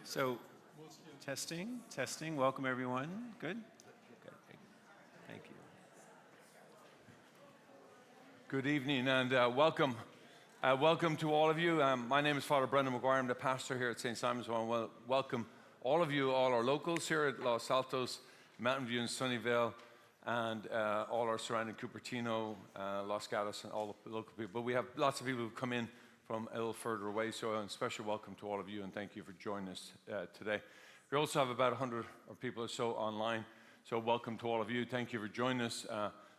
So, testing. Welcome, everyone. Good? Good. Thank you. Good evening and welcome. Welcome to all of you. My name is Father Brendan McGuire. I'm the pastor here at St. Simon's. I want to welcome all of you, all our locals here at Los Altos, Mountain View and Sunnyvale, and all our surrounding Cupertino, Los Gatos, and all the local people. But we have lots of people who've come in from a little further away, so a special welcome to all of you, and thank you for joining us today. We also have about 100 people or so online, so welcome to all of you. Thank you for joining us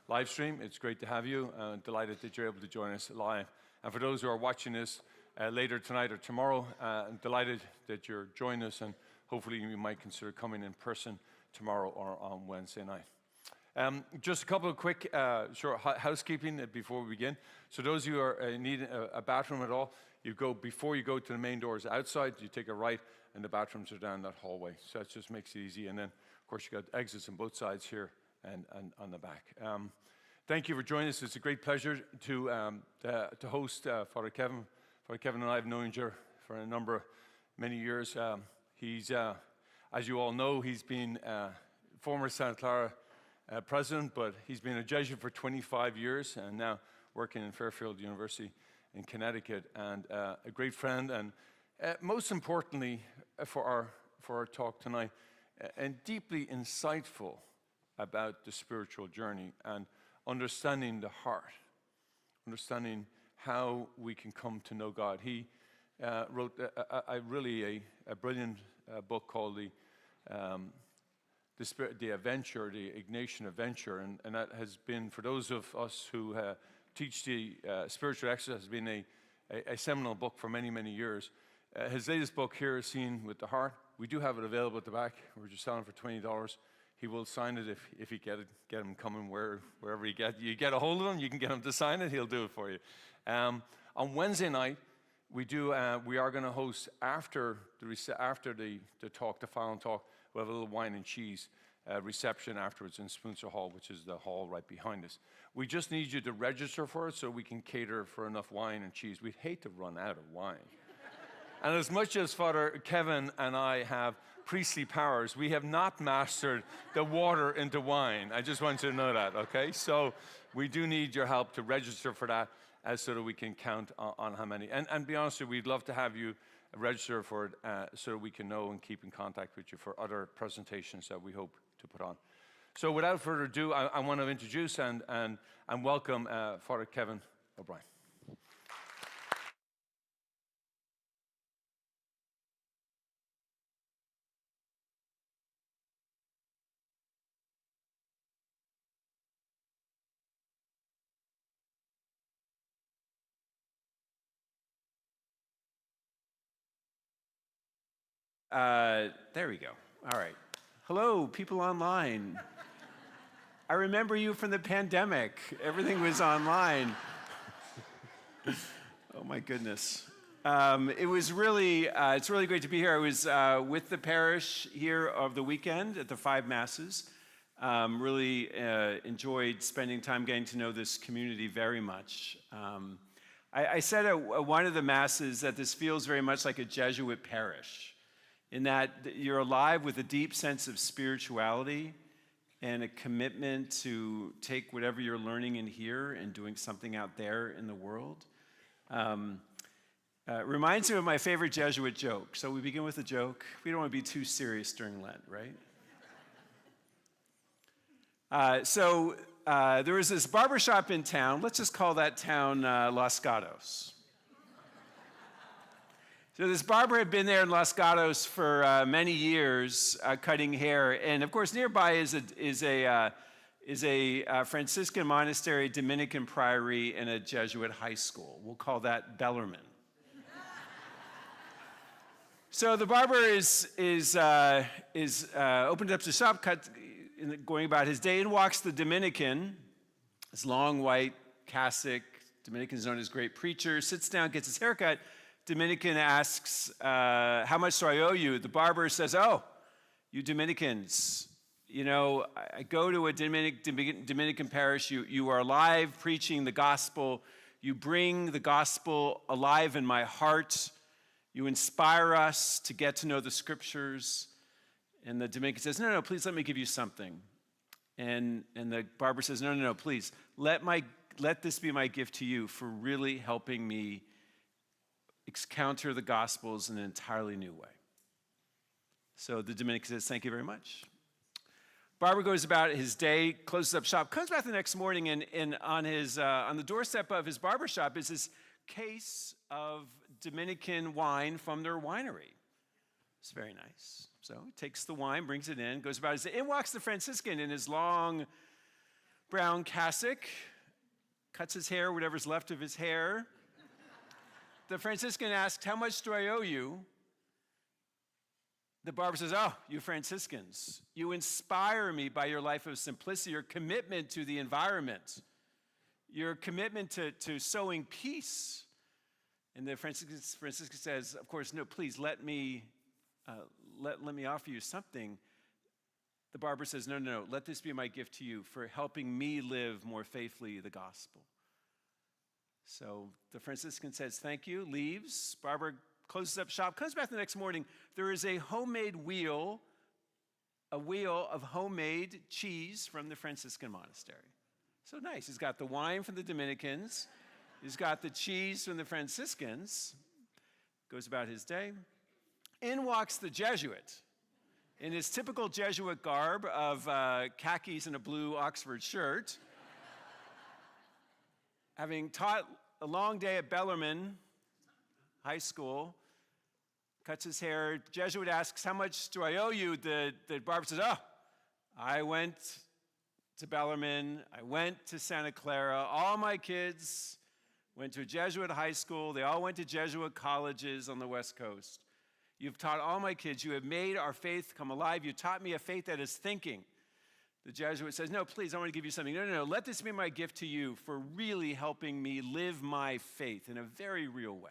live stream. It's great to have you. Delighted that you're able to join us live. And for those who are watching this later tonight or tomorrow, I'm delighted that you're joining us, and hopefully you might consider coming in person tomorrow or on Wednesday night. Just a couple of quick short housekeeping before we begin. So those of you who need a bathroom at all, before you go to the main doors outside, you take a right, and the bathrooms are down that hallway. So that just makes it easy. And then, of course, you got exits on both sides here and on the back. Thank you for joining us. It's a great pleasure to host Father Kevin. Father Kevin and I have known each other for many years. He's, as you all know, he's been former Santa Clara president, but he's been a Jesuit for 25 years and now working in Fairfield University in Connecticut, and a great friend, and most importantly for our talk tonight, and deeply insightful about the spiritual journey and understanding the heart, understanding how we can come to know God. He wrote a brilliant book called the Adventure, the Ignatian Adventure, and that has been, for those of us who teach the spiritual exercise, has been a seminal book for many, many years. His latest book here is Seen with the Heart. We do have it available at the back. We're just selling for $20. He will sign it if you get him coming wherever you get a hold of him. You can get him to sign it. He'll do it for you. On Wednesday night, we are going to host after the talk, the final talk. We'll have a little wine and cheese reception afterwards in Spoonser Hall, which is the hall right behind us. We just need you to register for it so we can cater for enough wine and cheese. We'd hate to run out of wine. And as much as Father Kevin and I have priestly powers, we have not mastered the water into wine. I just want you to know that, okay? So we do need your help to register for that so that we can count on how many. And be honest with you, we'd love to have you register for it so that we can know and keep in contact with you for other presentations that we hope to put on. So without further ado, I want to introduce and welcome Father Kevin O'Brien. There we go. All right. Hello, people online. I remember you from the pandemic. Everything was online. Oh my goodness. It's really great to be here. I was with the parish here of the weekend at the 5 Masses. Really enjoyed spending time getting to know this community very much. I said at one of the Masses that this feels very much like a Jesuit parish, in that you're alive with a deep sense of spirituality and a commitment to take whatever you're learning in here and doing something out there in the world. Reminds me of my favorite Jesuit joke. So we begin with a joke. We don't want to be too serious during Lent, right? There was this barbershop in town. Let's just call that town Los Gatos. So this barber had been there in Los Gatos for many years, cutting hair, and of course nearby is a Franciscan monastery, Dominican priory, and a Jesuit high school. We'll call that Bellarmine. So the barber is opened up the shop, going about his day, and walks the Dominican, this long white cassock. Dominican's known as great preacher. Sits down, gets his haircut. Dominican asks, how much do I owe you? The barber says, oh, you Dominicans, you know, I go to a Dominican parish. You are alive preaching the gospel. You bring the gospel alive in my heart. You inspire us to get to know the scriptures. And the Dominican says, no, please let me give you something. And the barber says, no, please, let this be my gift to you for really helping me encounter the Gospels in an entirely new way. So the Dominican says, thank you very much. Barber goes about his day, closes up shop, comes back the next morning, and on the doorstep of his barber shop is this case of Dominican wine from their winery. It's very nice. So he takes the wine, brings it in, goes about his day. In walks the Franciscan in his long brown cassock, cuts his hair, whatever's left of his hair. The Franciscan asks, how much do I owe you? The barber says, oh, you Franciscans, you inspire me by your life of simplicity, your commitment to the environment, your commitment to sowing peace. And the Franciscan says, of course, no, please let me offer you something. The barber says, no, let this be my gift to you for helping me live more faithfully the gospel. So the Franciscan says, thank you, leaves. Barber closes up shop, comes back the next morning. There is a homemade wheel of homemade cheese from the Franciscan monastery. So nice. He's got the wine from the Dominicans. He's got the cheese from the Franciscans. Goes about his day. In walks the Jesuit in his typical Jesuit garb of khakis and a blue Oxford shirt. Having taught a long day at Bellarmine High School, cuts his hair. Jesuit asks, how much do I owe you? The barber says, oh, I went to Bellarmine. I went to Santa Clara. All my kids went to a Jesuit high school. They all went to Jesuit colleges on the West Coast. You've taught all my kids. You have made our faith come alive. You taught me a faith that is thinking. The Jesuit says, no, please, I want to give you something. No, let this be my gift to you for really helping me live my faith in a very real way.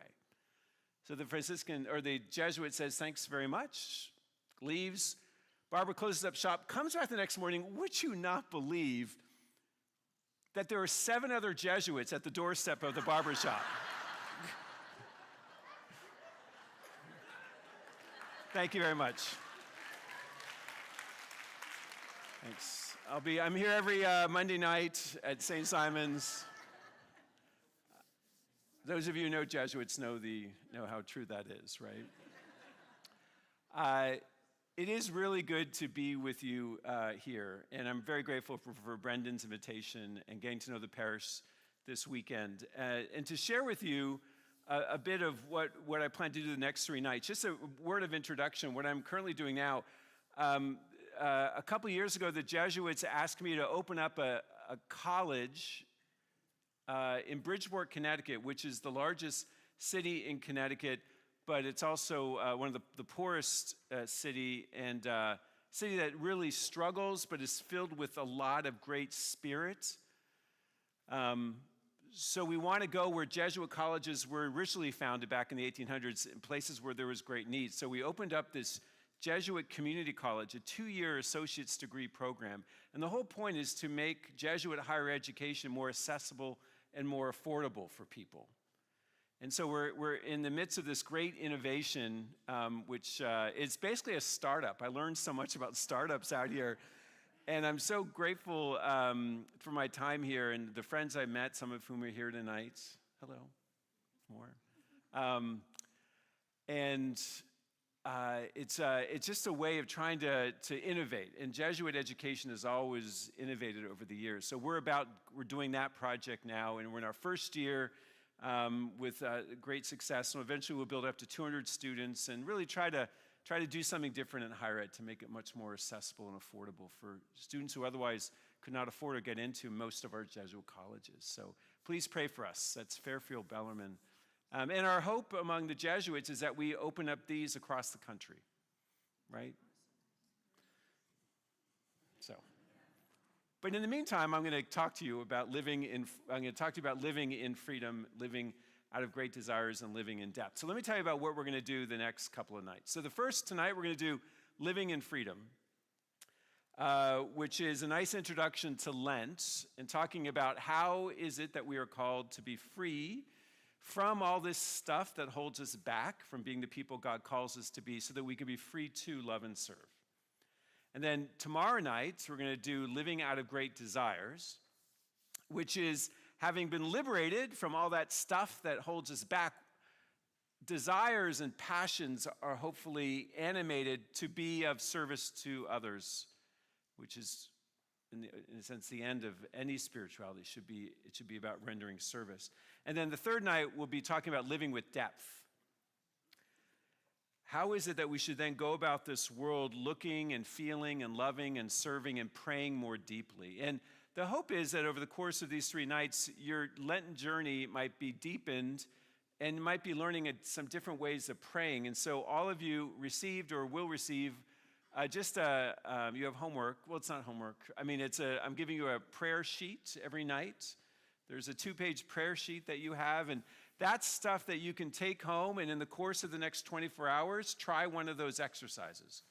So the Jesuit says, thanks very much, leaves. Barber closes up shop, comes back the next morning. Would you not believe that there are 7 other Jesuits at the doorstep of the barber shop? Thank you very much. Thanks. I'm here every Monday night at St. Simon's. Those of you who know Jesuits know how true that is, right? It is really good to be with you here, and I'm very grateful for Brendan's invitation and getting to know the parish this weekend, and to share with you a bit of what I plan to do the next 3 nights. Just a word of introduction, what I'm currently doing now. A couple years ago, the Jesuits asked me to open up a college in Bridgeport, Connecticut, which is the largest city in Connecticut, but it's also one of the poorest city, and city that really struggles, but is filled with a lot of great spirit. So we want to go where Jesuit colleges were originally founded back in the 1800s, in places where there was great need. So we opened up this Jesuit Community College, a 2-year associate's degree program. And the whole point is to make Jesuit higher education more accessible and more affordable for people. And so we're in the midst of this great innovation, which is basically a startup. I learned so much about startups out here. And I'm so grateful for my time here and the friends I met, some of whom are here tonight. Hello. More. It's just a way of trying to innovate. And Jesuit education has always innovated over the years. So we're doing that project now, and we're in our first year with great success. And eventually we'll build up to 200 students and really try to do something different in higher ed to make it much more accessible and affordable for students who otherwise could not afford to get into most of our Jesuit colleges. So please pray for us. That's Fairfield, Bellarmine. And our hope among the Jesuits is that we open up these across the country, right? So, but in the meantime, I'm going to talk to you about living in freedom, living out of great desires, and living in depth. So let me tell you about what we're going to do the next couple of nights. So the first tonight, we're going to do living in freedom, which is a nice introduction to Lent and talking about how is it that we are called to be free from all this stuff that holds us back from being the people God calls us to be so that we can be free to love and serve. And then tomorrow night, we're going to do Living Out of Great Desires, which is having been liberated from all that stuff that holds us back. Desires and passions are hopefully animated to be of service to others, which is, in a sense, the end of any spirituality. It should be about rendering service. And then the third night, we'll be talking about living with depth. How is it that we should then go about this world looking and feeling and loving and serving and praying more deeply? And the hope is that over the course of these 3 nights, your Lenten journey might be deepened and you might be learning some different ways of praying. And so all of you received or will receive you have homework. Well, it's not homework. I mean, I'm giving you a prayer sheet every night. There's a 2-page prayer sheet that you have, and that's stuff that you can take home, and in the course of the next 24 hours, try one of those exercises.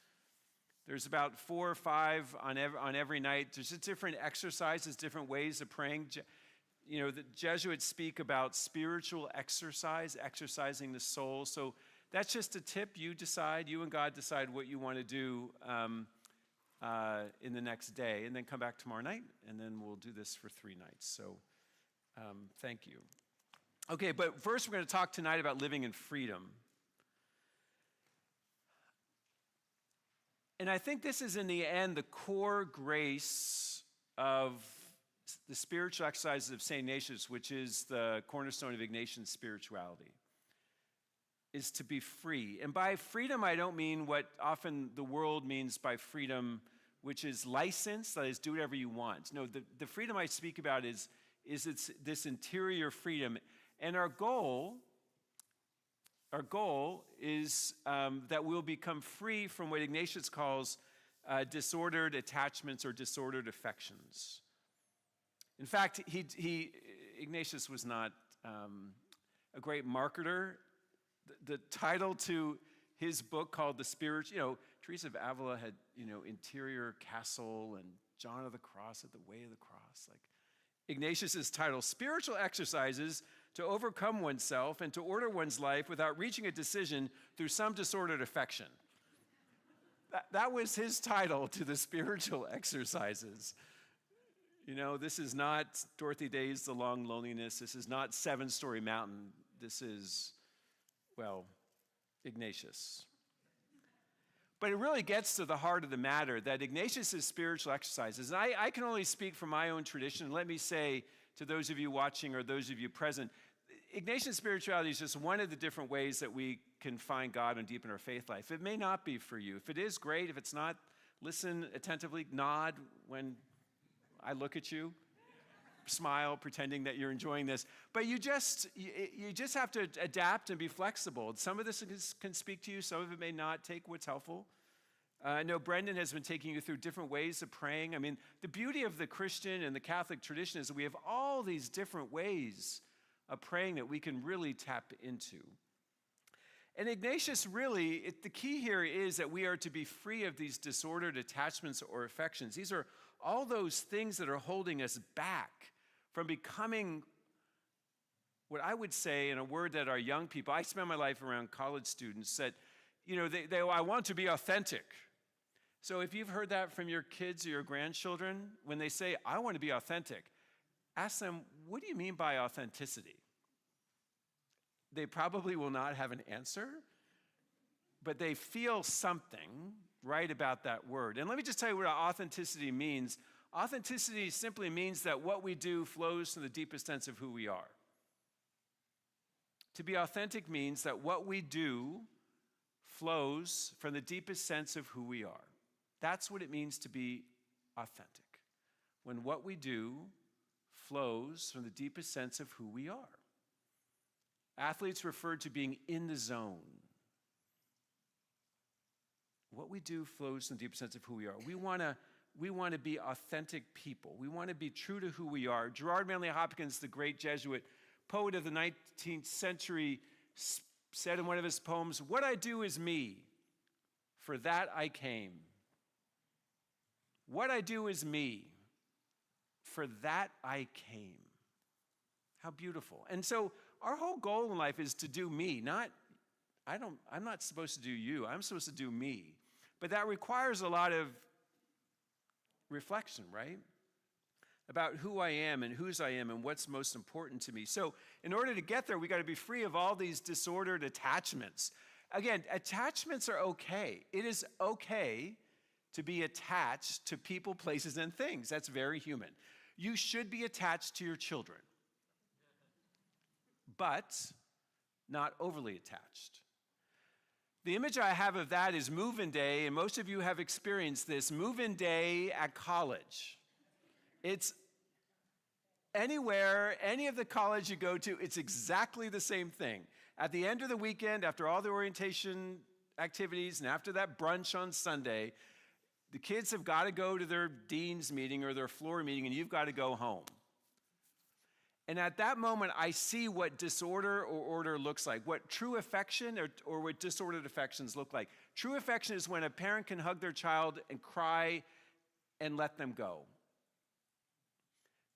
There's about 4 or 5 on every night. There's just different exercises, different ways of praying. You know, the Jesuits speak about spiritual exercise, exercising the soul. So that's just a tip. You and God decide what you want to do in the next day, and then come back tomorrow night, and then we'll do this for 3 nights. So thank you. Okay, but first we're going to talk tonight about living in freedom. And I think this is, in the end, the core grace of the spiritual exercises of St. Ignatius, which is the cornerstone of Ignatian spirituality, is to be free. And by freedom, I don't mean what often the world means by freedom, which is license, that is, do whatever you want. No, the freedom I speak about is it's this interior freedom. And our goal is that we'll become free from what Ignatius calls disordered attachments or disordered affections. In fact, Ignatius was not a great marketer. The title to his book called The Spirit, Teresa of Avila had, Interior Castle and John of the Cross at the Way of the Cross. Like Ignatius's title, Spiritual Exercises to Overcome Oneself and to Order One's Life Without Reaching a Decision Through Some Disordered Affection. That was his title to the spiritual exercises. This is not Dorothy Day's The Long Loneliness. This is not 7-Story Mountain. This is, Ignatius. But it really gets to the heart of the matter that Ignatius' spiritual exercises, and I can only speak from my own tradition. Let me say to those of you watching or those of you present, Ignatian spirituality is just one of the different ways that we can find God and deepen our faith life. It may not be for you. If it is, great. If it's not, listen attentively, nod when I look at you, smile, pretending that you're enjoying this. But you just have to adapt and be flexible. Some of this can speak to you. Some of it may not. Take what's helpful. I know Brendan has been taking you through different ways of praying. I mean, the beauty of the Christian and the Catholic tradition is that we have all these different ways of praying that we can really tap into. And Ignatius the key here is that we are to be free of these disordered attachments or affections. These are all those things that are holding us back from becoming what I would say, in a word that our young people, I spend my life around college students, that, I want to be authentic. So if you've heard that from your kids or your grandchildren, when they say, I want to be authentic, ask them, what do you mean by authenticity? They probably will not have an answer, but they feel something right about that word. And let me just tell you what authenticity means. Authenticity simply means that what we do flows from the deepest sense of who we are. To be authentic means that what we do flows from the deepest sense of who we are. That's what it means to be authentic. When what we do flows from the deepest sense of who we are. Athletes refer to being in the zone. What we do flows from the deepest sense of who we are. We want to be authentic people. We want to be true to who we are. Gerard Manley Hopkins, the great Jesuit poet of the 19th century, said in one of his poems, "What I do is me, for that I came." What I do is me, for that I came. How beautiful. And so our whole goal in life is to do me, I'm not supposed to do you. I'm supposed to do me. But that requires a lot of reflection, right? About who I am and whose I am and what's most important to me. So in order to get there, we got to be free of all these disordered attachments. Again, attachments are okay. It is okay to be attached to people, places, and things. That's very human. You should be attached to your children, but not overly attached. The image I have of that is move-in day, and most of you have experienced this, move-in day at college. It's anywhere, any of the college you go to, it's exactly the same thing. At the end of the weekend, after all the orientation activities, and after that brunch on Sunday, the kids have got to go to their dean's meeting or their floor meeting, and you've got to go home. And at that moment, I see what disorder or order looks like, what true affection or what disordered affections look like. True affection is when a parent can hug their child and cry and let them go.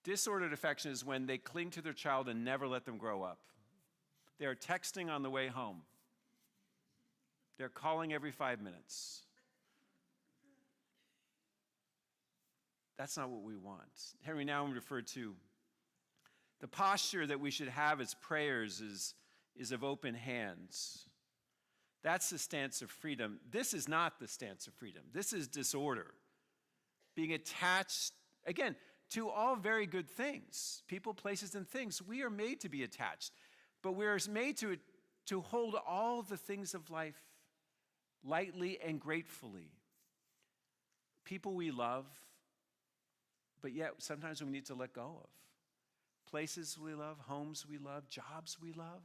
Disordered affection is when they cling to their child and never let them grow up. They are texting on the way home. They're calling every 5 minutes. That's not what we want. Henry Nouwen referred to the posture that we should have as prayers is of open hands. That's the stance of freedom. This is not the stance of freedom. This is disorder. Being attached, again, to all very good things, people, places, and things. We are made to be attached, but we are made to hold all the things of life lightly and gratefully. People we love, but yet sometimes we need to let go of. Places we love, homes we love, jobs we love.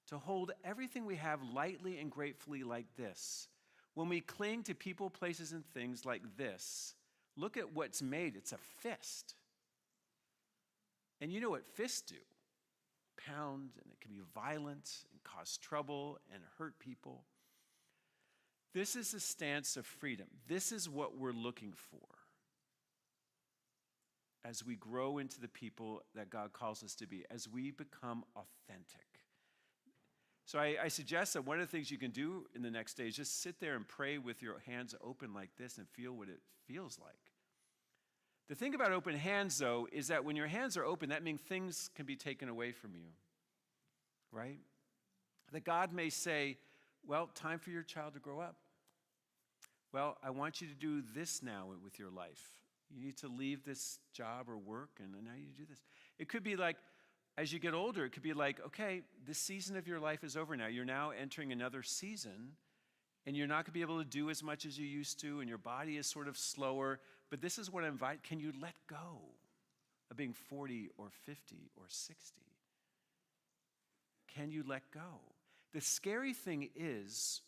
To hold everything we have lightly and gratefully like this. When we cling to people, places, and things like this, look at what's made. It's a fist. And you know what fists do. Pound, and it can be violent and cause trouble and hurt people. This is a stance of freedom. This is what we're looking for as we grow into the people that God calls us to be, as we become authentic. So I suggest that one of the things you can do in the next day is just sit there and pray with your hands open like this and feel what it feels like. The thing about open hands, though, is that when your hands are open, that means things can be taken away from you, right? That God may say, well, time for your child to grow up. Well, I want you to do this now with your life. You need to leave this job or work, and now you do this. It could be like, as you get older, it could be like, okay, this season of your life is over now. You're now entering another season, and you're not going to be able to do as much as you used to, and your body is sort of slower. But this is what I invite. Can you let go of being 40 or 50 or 60? Can you let go? The scary thing is,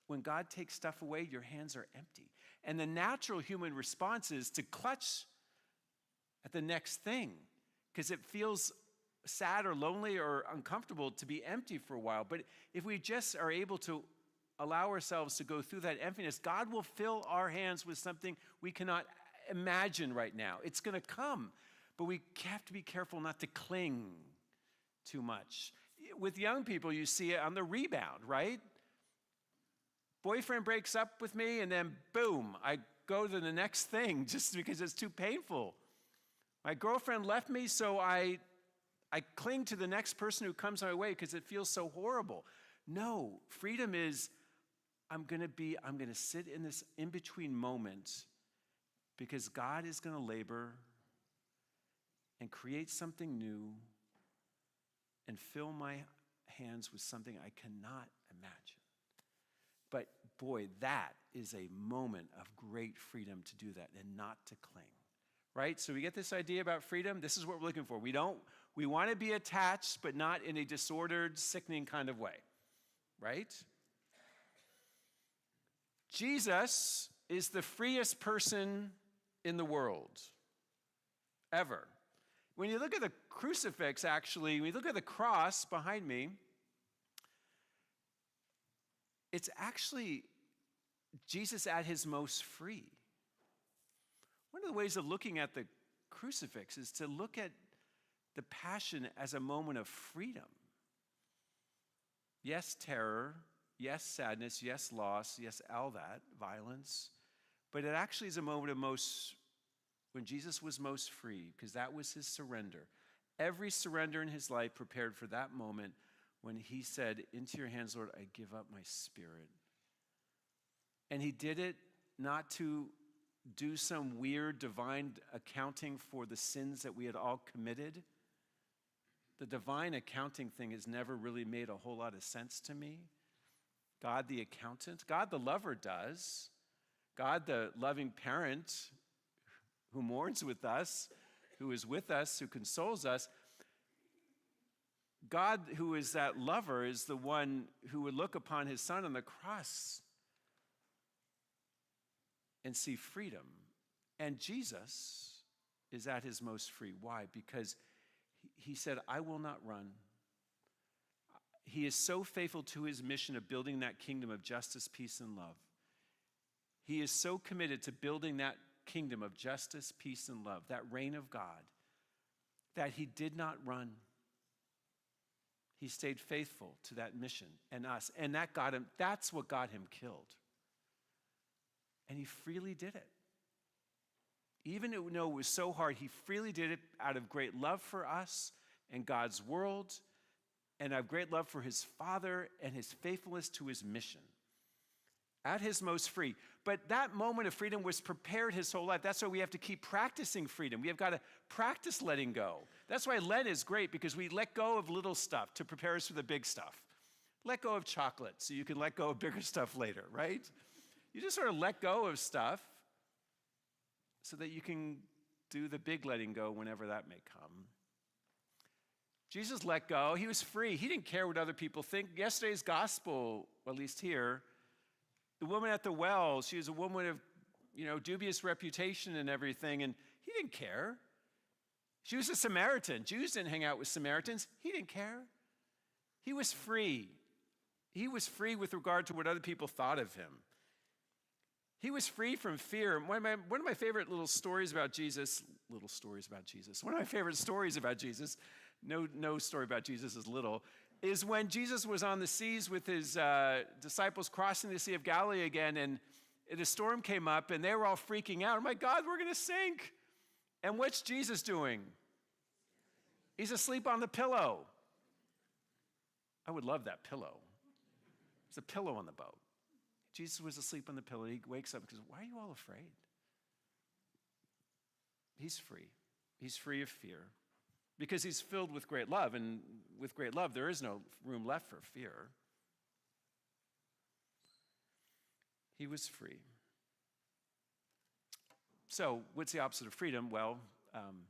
when God takes stuff away, your hands are empty. And the natural human response is to clutch at the next thing because it feels sad or lonely or uncomfortable to be empty for a while. But if we just are able to allow ourselves to go through that emptiness, God will fill our hands with something we cannot imagine right now. It's going to come, but we have to be careful not to cling too much. With young people, you see it on the rebound, right? Boyfriend breaks up with me, and then boom, I go to the next thing just because it's too painful. My girlfriend left me, so I cling to the next person who comes my way because it feels so horrible. No, freedom is I'm going to sit in this in-between moment because God is going to labor and create something new and fill my hands with something I cannot imagine. But boy, that is a moment of great freedom to do that and not to cling, right? So we get this idea about freedom. This is what we're looking for. We want to be attached, but not in a disordered, sickening kind of way, right? Jesus is the freest person in the world, ever. When you look at the crucifix, actually, when you look at the cross behind me, it's actually Jesus at his most free. One of the ways of looking at the crucifix is to look at the Passion as a moment of freedom. Yes, terror. Yes, sadness. Yes, loss. Yes, all that, violence. But it actually is a moment of when Jesus was most free, because that was his surrender. Every surrender in his life prepared for that moment when he said, "Into your hands, Lord, I give up my spirit." And he did it not to do some weird divine accounting for the sins that we had all committed. The divine accounting thing has never really made a whole lot of sense to me. God the accountant, God the lover does. God the loving parent who mourns with us, who is with us, who consoles us. God, who is that lover, is the one who would look upon his son on the cross and see freedom. And Jesus is at his most free. Why? Because he said, "I will not run." He is so faithful to his mission of building that kingdom of justice, peace, and love. He is so committed to building that kingdom of justice, peace, and love, that reign of God, that he did not run. He stayed faithful to that mission and us. And that's what got him killed. And he freely did it. Even though it was so hard, he freely did it out of great love for us and God's world, and out of great love for his Father and his faithfulness to his mission. At his most free. But that moment of freedom was prepared his whole life. That's why we have to keep practicing freedom. We have got to practice letting go. That's why Lent is great, because we let go of little stuff to prepare us for the big stuff. Let go of chocolate so you can let go of bigger stuff later, right? You just sort of let go of stuff so that you can do the big letting go whenever that may come. Jesus let go. He was free. He didn't care what other people think. Yesterday's gospel, at least here, the woman at the well, she was a woman of, dubious reputation and everything, and he didn't care. She was a Samaritan. Jews didn't hang out with Samaritans. He didn't care. He was free. He was free with regard to what other people thought of him. He was free from fear. One of my favorite stories about Jesus, one of my favorite stories about Jesus, no story about Jesus is little, is when Jesus was on the seas with his disciples crossing the Sea of Galilee again, and a storm came up, and they were all freaking out. Oh my God, we're going to sink. And what's Jesus doing? He's asleep on the pillow. I would love that pillow. There's a pillow on the boat. Jesus was asleep on the pillow. He wakes up and goes, "Why are you all afraid?" He's free. He's free of fear because he's filled with great love. And with great love, there is no room left for fear. He was free. So what's the opposite of freedom? Well,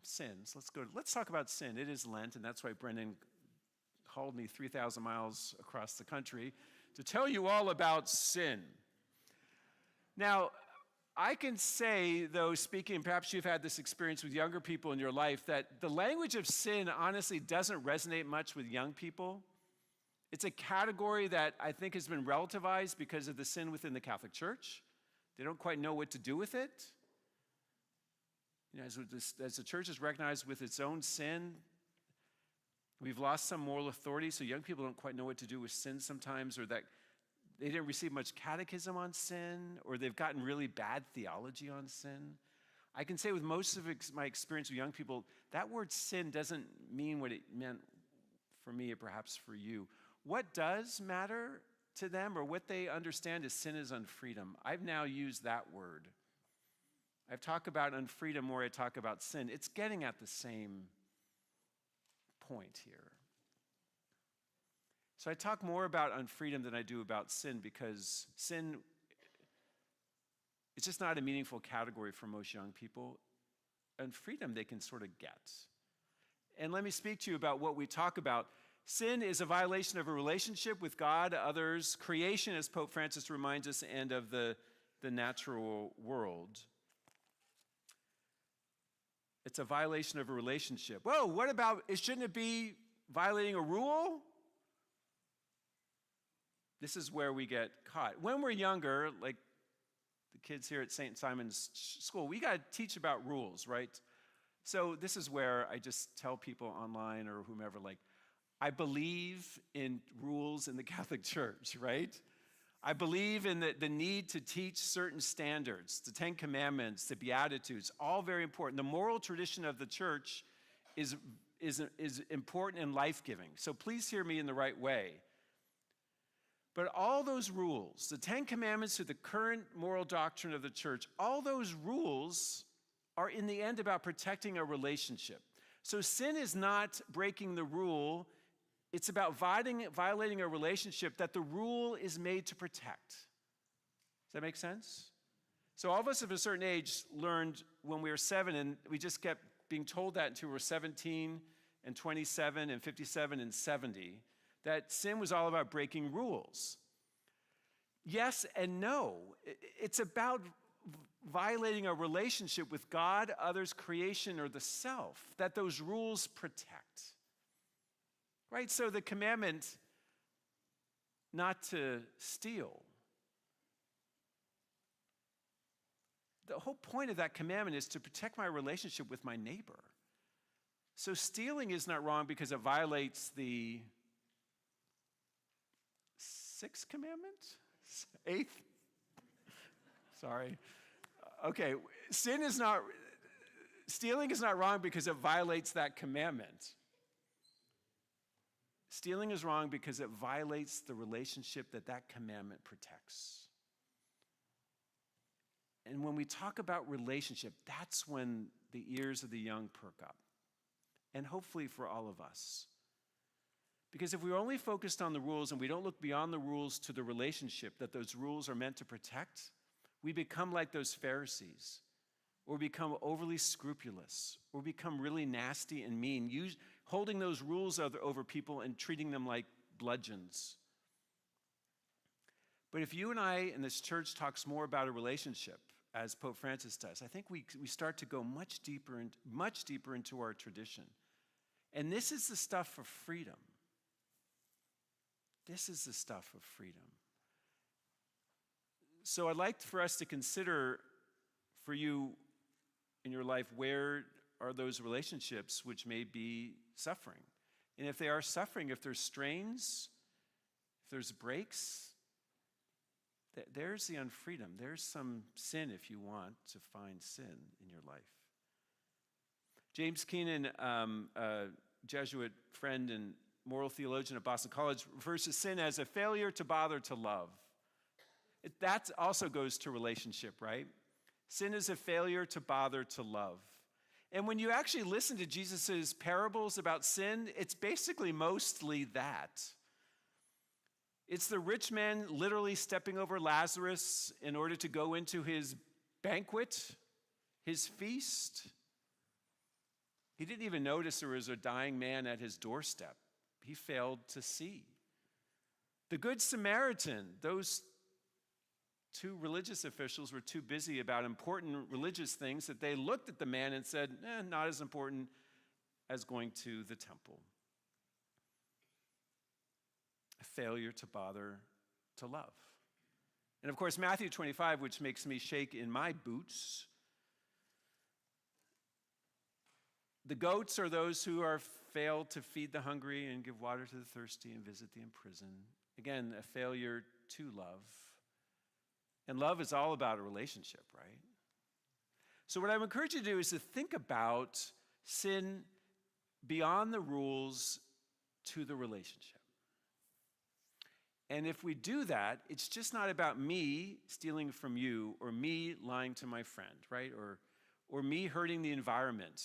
sins. Let's talk about sin. It is Lent, and that's why Brendan hauled me 3,000 miles across the country to tell you all about sin. Now, I can say, though, speaking, perhaps you've had this experience with younger people in your life, that the language of sin honestly doesn't resonate much with young people. It's a category that I think has been relativized because of the sin within the Catholic Church. They don't quite know what to do with it. As the church is recognized with its own sin, we've lost some moral authority, so young people don't quite know what to do with sin sometimes, or that they didn't receive much catechism on sin, or they've gotten really bad theology on sin. I can say with most of my experience with young people, that word sin doesn't mean what it meant for me or perhaps for you. What does matter to them, or what they understand, is sin is unfreedom. I've now used that word. I've talked about unfreedom more, I talk about sin. It's getting at the same point here. So I talk more about unfreedom than I do about sin, because sin is just not a meaningful category for most young people. Unfreedom they can sort of get. And let me speak to you about what we talk about. Sin is a violation of a relationship with God, others, creation, as Pope Francis reminds us, and of the natural world. It's a violation of a relationship. Whoa, what about, shouldn't it be violating a rule? This is where we get caught. When we're younger, like the kids here at St. Simon's School, we got to teach about rules, right? So this is where I just tell people online or whomever, like, I believe in rules in the Catholic Church, right? I believe in the need to teach certain standards, the Ten Commandments, the Beatitudes, all very important. The moral tradition of the church is important and life-giving. So please hear me in the right way. But all those rules, the Ten Commandments to the current moral doctrine of the church, all those rules are in the end about protecting a relationship. So sin is not breaking the rule. It's about violating a relationship that the rule is made to protect. Does that make sense? So all of us of a certain age learned when we were 7, and we just kept being told that until we were 17 and 27 and 57 and 70, that sin was all about breaking rules. Yes and no. It's about violating a relationship with God, others, creation, or the self that those rules protect. Right? So the commandment not to steal, the whole point of that commandment is to protect my relationship with my neighbor. So stealing is not wrong because it violates the 6th commandment? 8th? Sorry. Okay, stealing is not wrong because it violates that commandment. Stealing is wrong because it violates the relationship that commandment protects. And when we talk about relationship, that's when the ears of the young perk up. And hopefully for all of us. Because if we're only focused on the rules and we don't look beyond the rules to the relationship that those rules are meant to protect, we become like those Pharisees, or become overly scrupulous, or become really nasty and mean, holding those rules over people and treating them like bludgeons. But if you and I in this church talks more about a relationship, as Pope Francis does, I think we start to go much deeper into our tradition. And this is the stuff of freedom. This is the stuff of freedom. So I'd like for us to consider for you in your life, where are those relationships which may be suffering? And if they are suffering, if there's strains, if there's breaks, there's the unfreedom. There's some sin if you want to find sin in your life. James Keenan, a Jesuit friend and moral theologian at Boston College, refers to sin as a failure to bother to love. That also goes to relationship, right? Sin is a failure to bother to love. And when you actually listen to Jesus' parables about sin, it's basically mostly that. It's the rich man literally stepping over Lazarus in order to go into his banquet, his feast. He didn't even notice there was a dying man at his doorstep. He failed to see. The Good Samaritan, those 2 religious officials were too busy about important religious things that they looked at the man and said, not as important as going to the temple. A failure to bother to love. And of course, Matthew 25, which makes me shake in my boots. The goats are those who are failed to feed the hungry and give water to the thirsty and visit the imprisoned. Again, a failure to love. And love is all about a relationship, right? So what I would encourage you to do is to think about sin beyond the rules to the relationship. And if we do that, it's just not about me stealing from you or me lying to my friend, right? Or me hurting the environment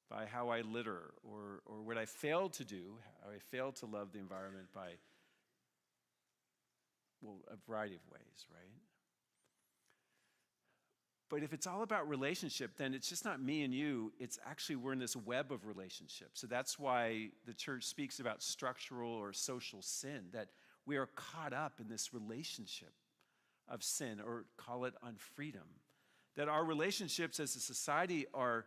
by how I litter or what I failed to do, how I failed to love the environment by, a variety of ways, right? But if it's all about relationship, then it's just not me and you. It's actually we're in this web of relationships. So that's why the church speaks about structural or social sin, that we are caught up in this relationship of sin, or call it unfreedom. That our relationships as a society are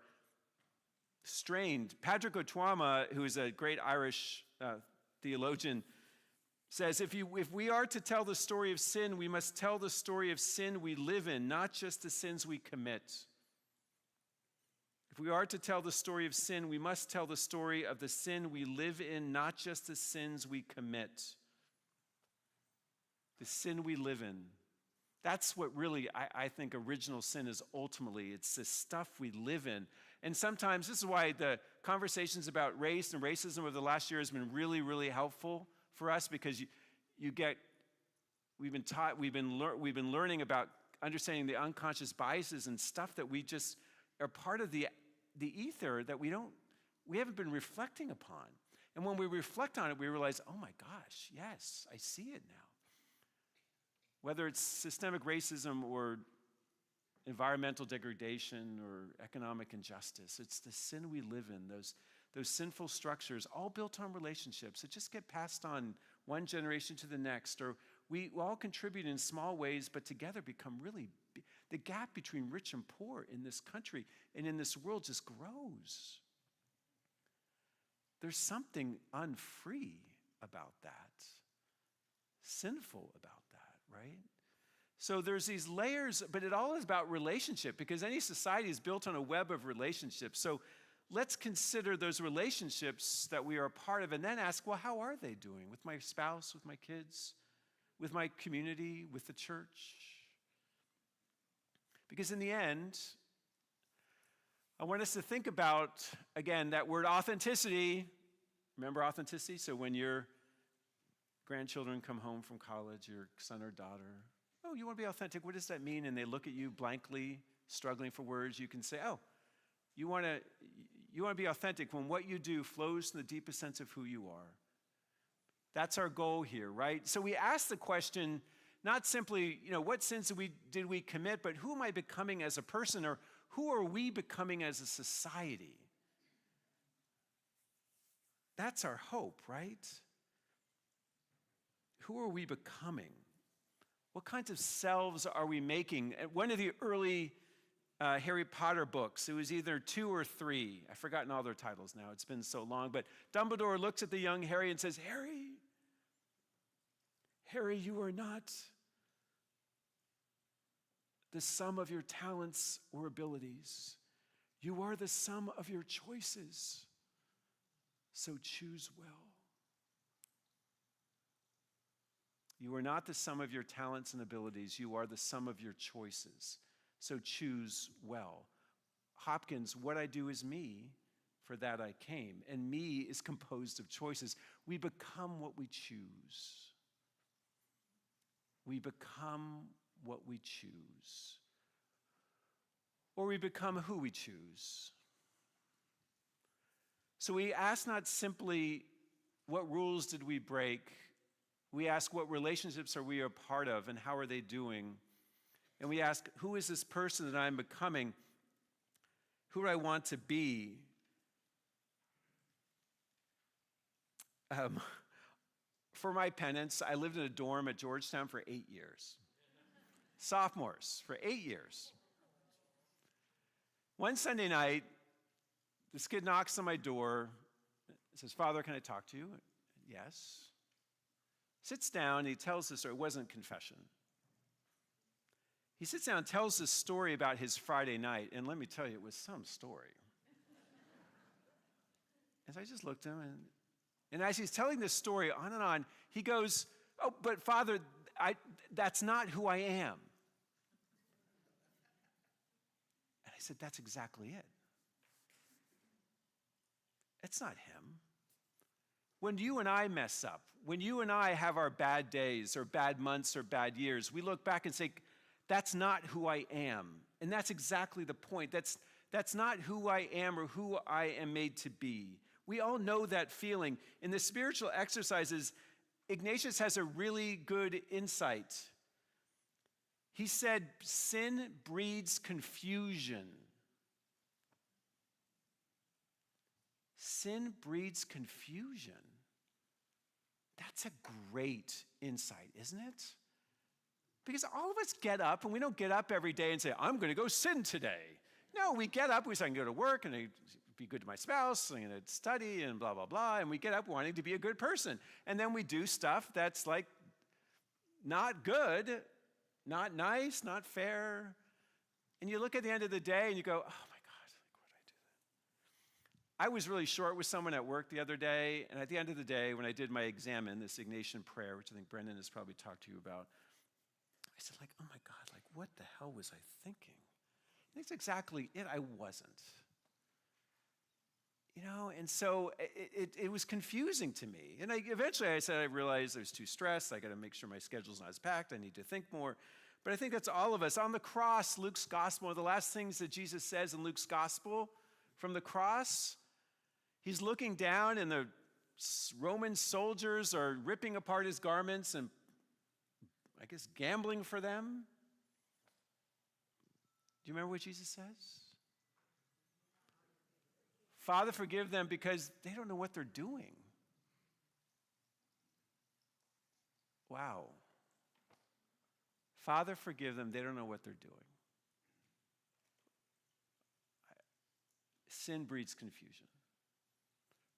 strained. Patrick Otwama, who is a great Irish theologian, says, if we are to tell the story of sin, we must tell the story of sin we live in, not just the sins we commit. If If we are to tell the story of sin, we must tell the story of the sin we live in, not just the sins we commit. The sin we live in. That's what really, I think, original sin is ultimately. It's the stuff we live in. And sometimes, this is why the conversations about race and racism over the last year has been really, really helpful for us, because we've been learning about understanding the unconscious biases and stuff that we just are part of the ether that we haven't been reflecting upon. And when we reflect on it, we realize, oh my gosh, yes, I see it now. Whether it's systemic racism or environmental degradation or economic injustice, it's the sin we live in, those sinful structures, all built on relationships that just get passed on one generation to the next, or we all contribute in small ways, but together become really big. The gap between rich and poor in this country and in this world just grows. There's something unfree about that, sinful about that, right? So there's these layers, but it all is about relationship, because any society is built on a web of relationships. So let's consider those relationships that we are a part of and then ask, well, how are they doing with my spouse, with my kids, with my community, with the church? Because in the end, I want us to think about, again, that word authenticity. Remember authenticity? So when your grandchildren come home from college, your son or daughter, oh, you want to be authentic? What does that mean? And they look at you blankly, struggling for words. You can say, oh, you want to be authentic when what you do flows from the deepest sense of who you are. That's our goal here, right? So we ask the question, not simply, what sins did we commit, but who am I becoming as a person, or who are we becoming as a society? That's our hope, right? Who are we becoming? What kinds of selves are we making? At one of the early Harry Potter books, it was either 2 or 3. I've forgotten all their titles now. It's been so long. But Dumbledore looks at the young Harry and says, Harry, you are not the sum of your talents or abilities. You are the sum of your choices. So choose well. You are not the sum of your talents and abilities. You are the sum of your choices. So choose well. Hopkins, what I do is me, for that I came. And me is composed of choices. We become what we choose. We become what we choose. Or we become who we choose. So we ask not simply, what rules did we break? We ask, what relationships are we a part of, and how are they doing? And we ask, who is this person that I'm becoming? Who do I want to be? For my penance, I lived in a dorm at Georgetown for 8 years. Sophomores, for 8 years. One Sunday night, this kid knocks on my door, says, Father, can I talk to you? Yes. Sits down, and he tells this story. It wasn't confession. He sits down and tells this story about his Friday night, and let me tell you, it was some story. And so I just looked at him, and as he's telling this story on and on, he goes, oh, but Father, that's not who I am. And I said, that's exactly it. It's not him. When you and I mess up, when you and I have our bad days or bad months or bad years, we look back and say, that's not who I am. And that's exactly the point. That's not who I am or who I am made to be. We all know that feeling. In the spiritual exercises, Ignatius has a really good insight. He said, sin breeds confusion. Sin breeds confusion. That's a great insight, isn't it? Because all of us get up, and we don't get up every day and say, I'm going to go sin today. No, we get up, we say, I can go to work, and I be good to my spouse, I'm going to study, and blah, blah, blah. And we get up wanting to be a good person. And then we do stuff that's like not good, not nice, not fair. And you look at the end of the day, and you go, oh my God, what did I do? I was really short with someone at work the other day, and at the end of the day, when I did my examen, this Ignatian prayer, which I think Brendan has probably talked to you about, I said, like, oh my God, like, what the hell was I thinking? And that's exactly it. I wasn't. And so it was confusing to me. And eventually I said, I realized I was too stressed. I got to make sure my schedule's not as packed. I need to think more. But I think that's all of us. On the cross, Luke's gospel, one of the last things that Jesus says in Luke's gospel from the cross, he's looking down and the Roman soldiers are ripping apart his garments and, I guess, gambling for them. Do you remember what Jesus says? Father, forgive them because they don't know what they're doing. Wow. Father, forgive them. They don't know what they're doing. Sin breeds confusion.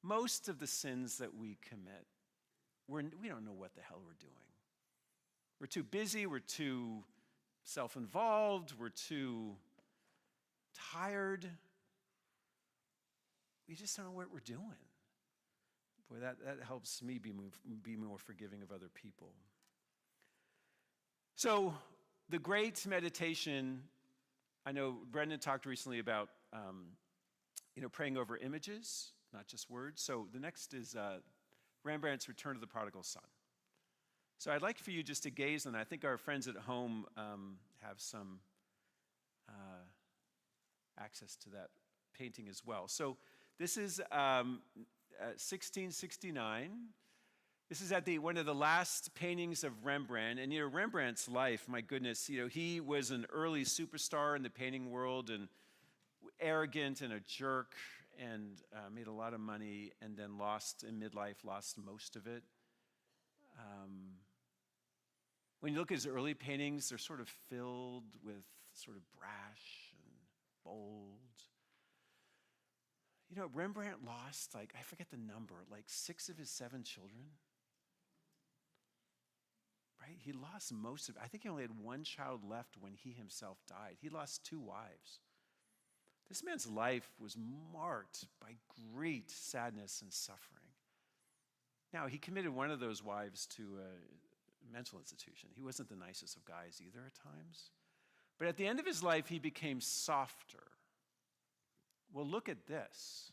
Most of the sins that we commit, we don't know what the hell we're doing. We're too busy. We're too self-involved. We're too tired. We just don't know what we're doing. Boy, that helps me be more forgiving of other people. So the great meditation, I know Brendan talked recently about praying over images, not just words. So the next is Rembrandt's Return of the Prodigal Son. So I'd like for you just to gaze on that. I think our friends at home have some access to that painting as well. So this is 1669. This is at one of the last paintings of Rembrandt. And Rembrandt's life, my goodness, he was an early superstar in the painting world and arrogant and a jerk and made a lot of money and then lost in midlife, lost most of it. When you look at his early paintings, they're sort of filled with sort of brash and bold. Rembrandt lost, I forget the number, 6 of his 7 children. Right? He lost most of it. I think he only had 1 child left when he himself died. He lost 2 wives. This man's life was marked by great sadness and suffering. Now, he committed one of those wives to a mental institution. He wasn't the nicest of guys either at times. But at the end of his life, he became softer. Well, look at this.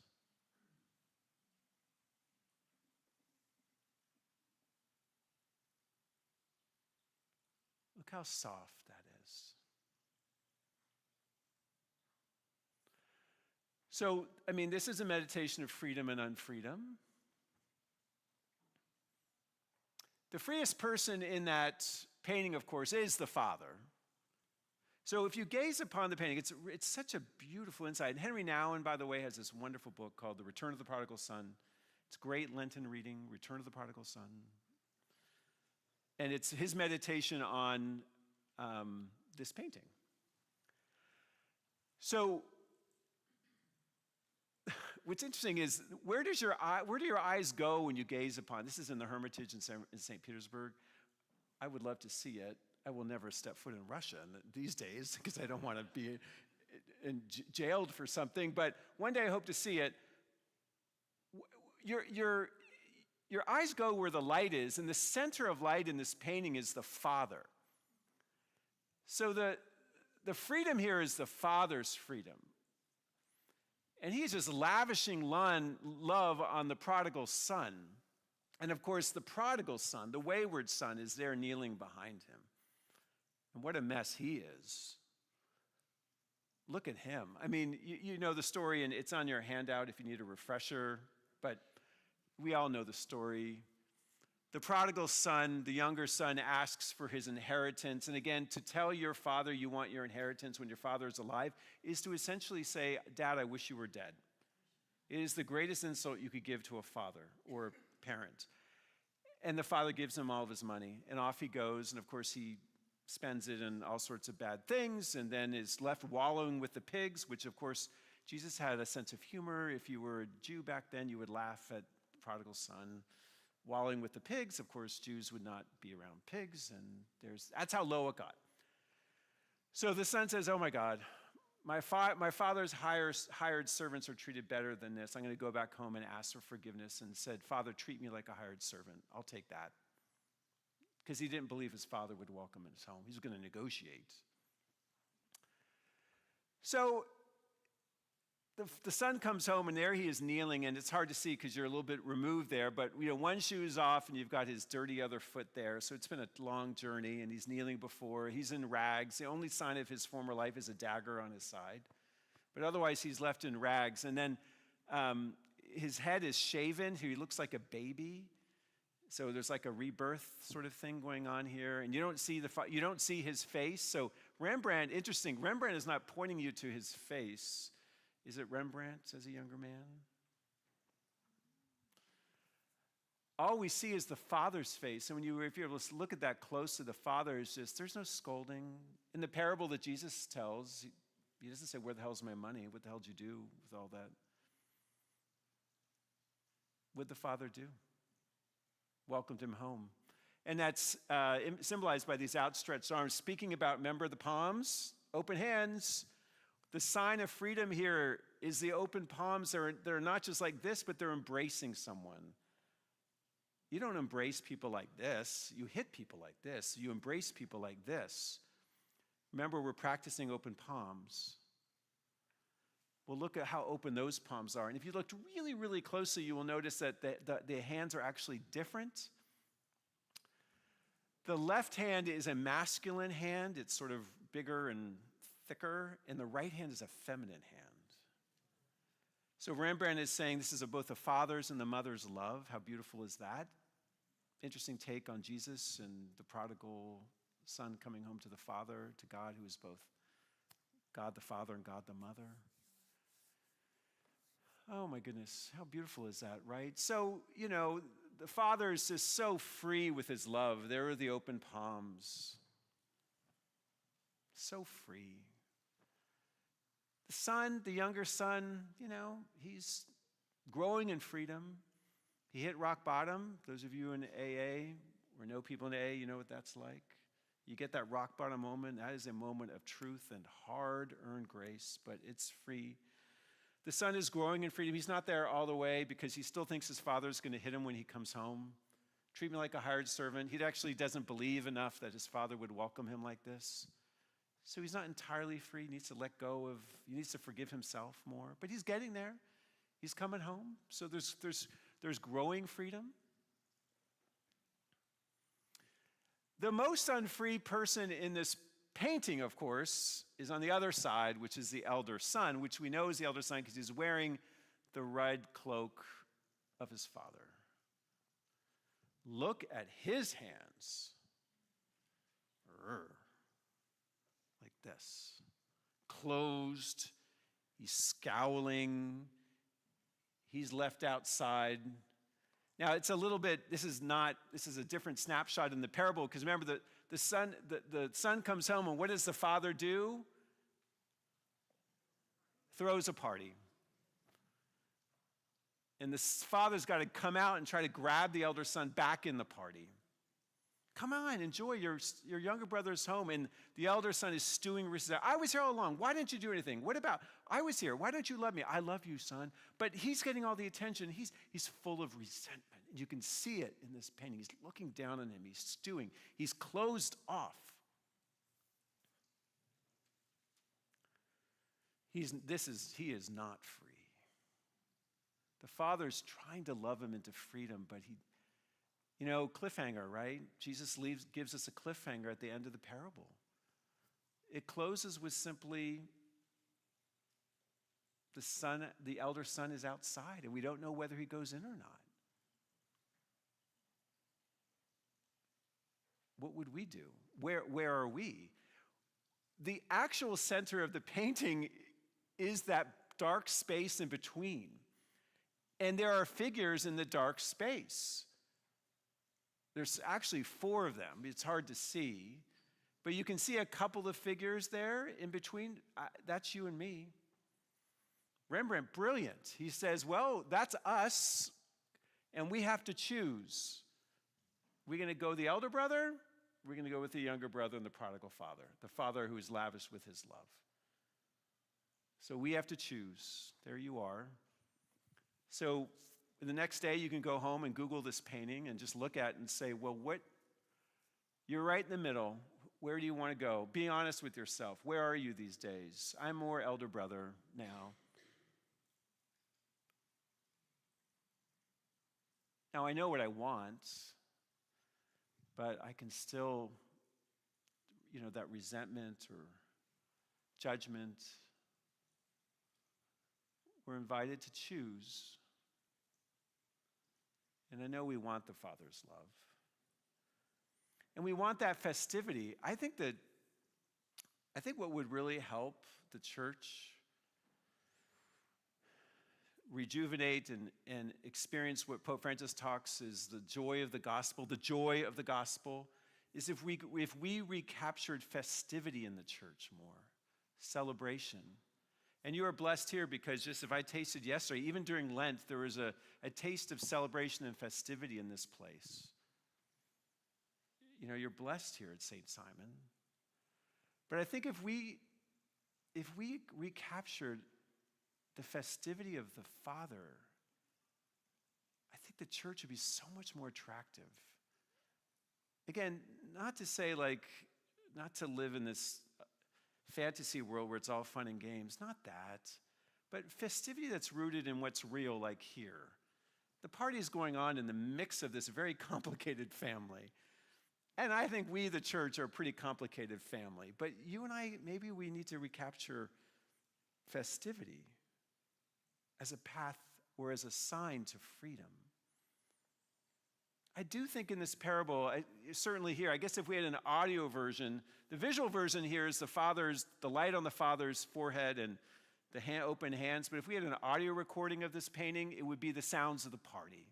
Look how soft that is. So, this is a meditation of freedom and unfreedom. The freest person in that painting, of course, is the Father. So if you gaze upon the painting, it's such a beautiful insight. And Henry Nouwen, by the way, has this wonderful book called The Return of the Prodigal Son. It's great Lenten reading, Return of the Prodigal Son. And it's his meditation on this painting. So what's interesting is, where do your eyes go when you gaze upon? This is in the Hermitage in St. Petersburg. I would love to see it. I will never step foot in Russia these days because I don't want to be jailed for something. But one day I hope to see it. Your eyes go where the light is, and the center of light in this painting is the Father. So the freedom here is the Father's freedom. And he's just lavishing love on the prodigal son. And of course, the prodigal son, the wayward son, is there kneeling behind him. And what a mess he is. Look at him. You know the story, and it's on your handout if you need a refresher, but we all know the story. The prodigal son, the younger son, asks for his inheritance. And again, to tell your father you want your inheritance when your father is alive is to essentially say, Dad, I wish you were dead. It is the greatest insult you could give to a father or parent. And the father gives him all of his money, and off he goes. And of course, he spends it on all sorts of bad things, and then is left wallowing with the pigs, which of course, Jesus had a sense of humor. If you were a Jew back then, you would laugh at the prodigal son wallowing with the pigs. Of course, Jews would not be around pigs, and that's how low it got. So the son says, oh my God, My father's hired servants are treated better than this. I'm going to go back home and ask for forgiveness, and said, Father, treat me like a hired servant. I'll take that. Because he didn't believe his father would welcome him in his home. He was going to negotiate. So the son comes home, and there he is kneeling, and it's hard to see because you're a little bit removed there, but one shoe is off, and you've got his dirty other foot there. So it's been a long journey, and he's kneeling before. He's in rags. The only sign of his former life is a dagger on his side. But otherwise, he's left in rags. And then his head is shaven. He looks like a baby. So there's like a rebirth sort of thing going on here. And you don't see his face. So Rembrandt, interesting, Rembrandt is not pointing you to his face. Is it Rembrandt as a younger man? All we see is the father's face. And if you're able to look at that closely, the father is there's no scolding. In the parable that Jesus tells, he doesn't say, where the hell's my money? What the hell did you do with all that? What did the father do? Welcomed him home. And that's symbolized by these outstretched arms. Speaking about, remember the palms? Open hands. The sign of freedom here is the open palms. They're not just like this, but they're embracing someone. You don't embrace people like this. You hit people like this. You embrace people like this. Remember, we're practicing open palms. Well, look at how open those palms are. And if you looked really, really closely, you will notice that the hands are actually different. The left hand is a masculine hand. It's sort of bigger and thicker. And the right hand is a feminine hand. So Rembrandt is saying this is both the father's and the mother's love. How beautiful is that? Interesting take on Jesus and the prodigal son coming home to the Father, to God, who is both God the Father and God the Mother. Oh my goodness, how beautiful is that, right? So, the Father is just so free with his love. There are the open palms. So free. The son, the younger son, he's growing in freedom. He hit rock bottom. Those of you in AA or know people in AA, you know what that's like. You get that rock bottom moment. That is a moment of truth and hard-earned grace, but it's free. The son is growing in freedom. He's not there all the way because he still thinks his father's going to hit him when he comes home. Treat me like a hired servant. He actually doesn't believe enough that his father would welcome him like this. So he's not entirely free. He needs to let go he needs to forgive himself more. But he's getting there. He's coming home. So there's growing freedom. The most unfree person in this painting, of course, is on the other side, which is the elder son, which we know is the elder son because he's wearing the red cloak of his father. Look at his hands. Like this. Closed. He's scowling. He's left outside. Now, it's a little bit, this is a different snapshot in the parable, because remember, the son comes home, and what does the father do? Throws a party. And the father's got to come out and try to grab the elder son back in the party. Come on, enjoy your younger brother's home. And the elder son is stewing. I was here all along. Why didn't you do anything? What about, I was here. Why don't you love me? I love you, son. But he's getting all the attention. He's full of resentment. And you can see it in this painting. He's looking down on him. He's stewing. He's closed off. He is not free. The father's trying to love him into freedom, but cliffhanger, right? Jesus gives us a cliffhanger at the end of the parable. It closes with simply the elder son is outside, and we don't know whether he goes in or not. What would we do? Where are we? The actual center of the painting is that dark space in between. And there are figures in the dark space. There's actually 4 of them. It's hard to see. But you can see a couple of figures there in between. That's you and me. Rembrandt, brilliant. He says, well, that's us, and we have to choose. We're going to go the elder brother. We're going to go with the younger brother and the prodigal father, the father who is lavish with his love. So we have to choose. There you are. So the next day you can go home and Google this painting and just look at it and say, well, you're right in the middle. Where do you want to go? Be honest with yourself. Where are you these days? I'm more elder brother now. Now I know what I want, but I can still, that resentment or judgment. We're invited to choose. And I know we want the Father's love. And we want that festivity. I think what would really help the church rejuvenate and experience what Pope Francis talks is the joy of the gospel. The joy of the gospel is if we recaptured festivity in the church more, celebration. And you are blessed here because just if I tasted yesterday, even during Lent, there was a taste of celebration and festivity in this place. You're blessed here at St. Simon. But I think if we recaptured the festivity of the Father, I think the church would be so much more attractive. Again, not to say not to live in this fantasy world where it's all fun and games, not that, but festivity that's rooted in what's real, like here. The party is going on in the mix of this very complicated family. And I think we, the church, are a pretty complicated family. But you and I, maybe we need to recapture festivity as a path or as a sign to freedom. I do think in this parable, certainly here, I guess if we had an audio version, the visual version here is the light on the Father's forehead and the open hands. But if we had an audio recording of this painting, it would be the sounds of the party.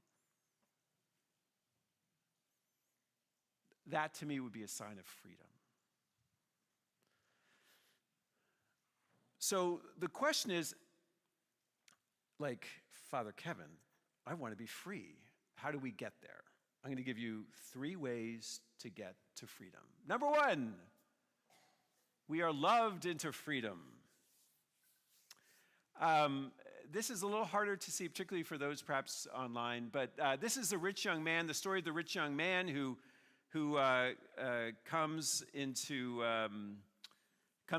That to me would be a sign of freedom. So the question is, Father Kevin, I want to be free. How do we get there? I'm going to give you 3 ways to get to freedom. Number 1, we are loved into freedom. This is a little harder to see, particularly for those perhaps online, but this is the rich young man, the story of the rich young man who comes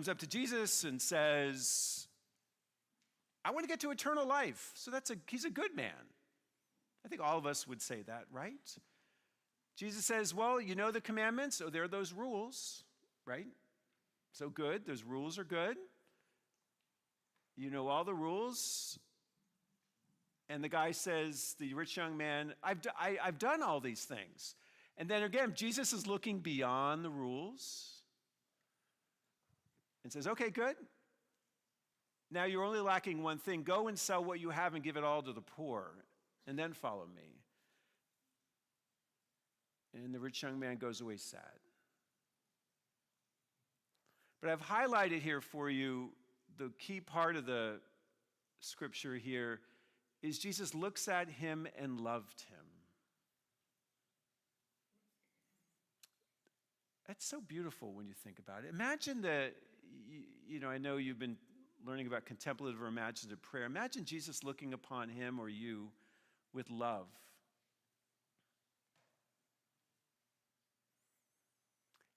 up to Jesus and says, I want to get to eternal life. So he's a good man. I think all of us would say that, right? Jesus says, well, you know the commandments. Oh, there are those rules, right? So good. Those rules are good. You know all the rules. And the guy says, the rich young man, I've done all these things. And then again, Jesus is looking beyond the rules and says, okay, good. Now you're only lacking one thing. Go and sell what you have and give it all to the poor, and then follow me. And the rich young man goes away sad. But I've highlighted here for you the key part of the scripture here is Jesus looks at him and loved him. That's so beautiful when you think about it. Imagine I know you've been learning about contemplative or imaginative prayer. Imagine Jesus looking upon him or you with love.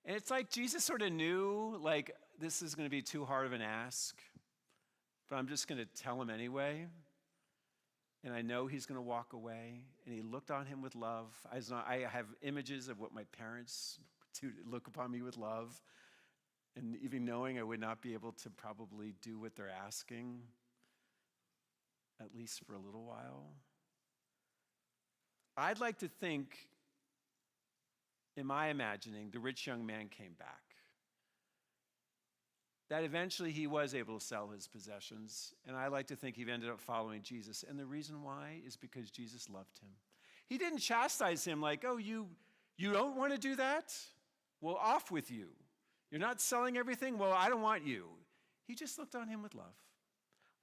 And it's like Jesus sort of knew, this is going to be too hard of an ask, but I'm just going to tell him anyway. And I know he's going to walk away. And he looked on him with love. I have images of what my parents to look upon me with love. And even knowing I would not be able to probably do what they're asking, at least for a little while. I'd like to think, in my imagining, the rich young man came back. That eventually he was able to sell his possessions. And I like to think he ended up following Jesus. And the reason why is because Jesus loved him. He didn't chastise him like, oh, you don't want to do that? Well, off with you. You're not selling everything? Well, I don't want you. He just looked on him with love.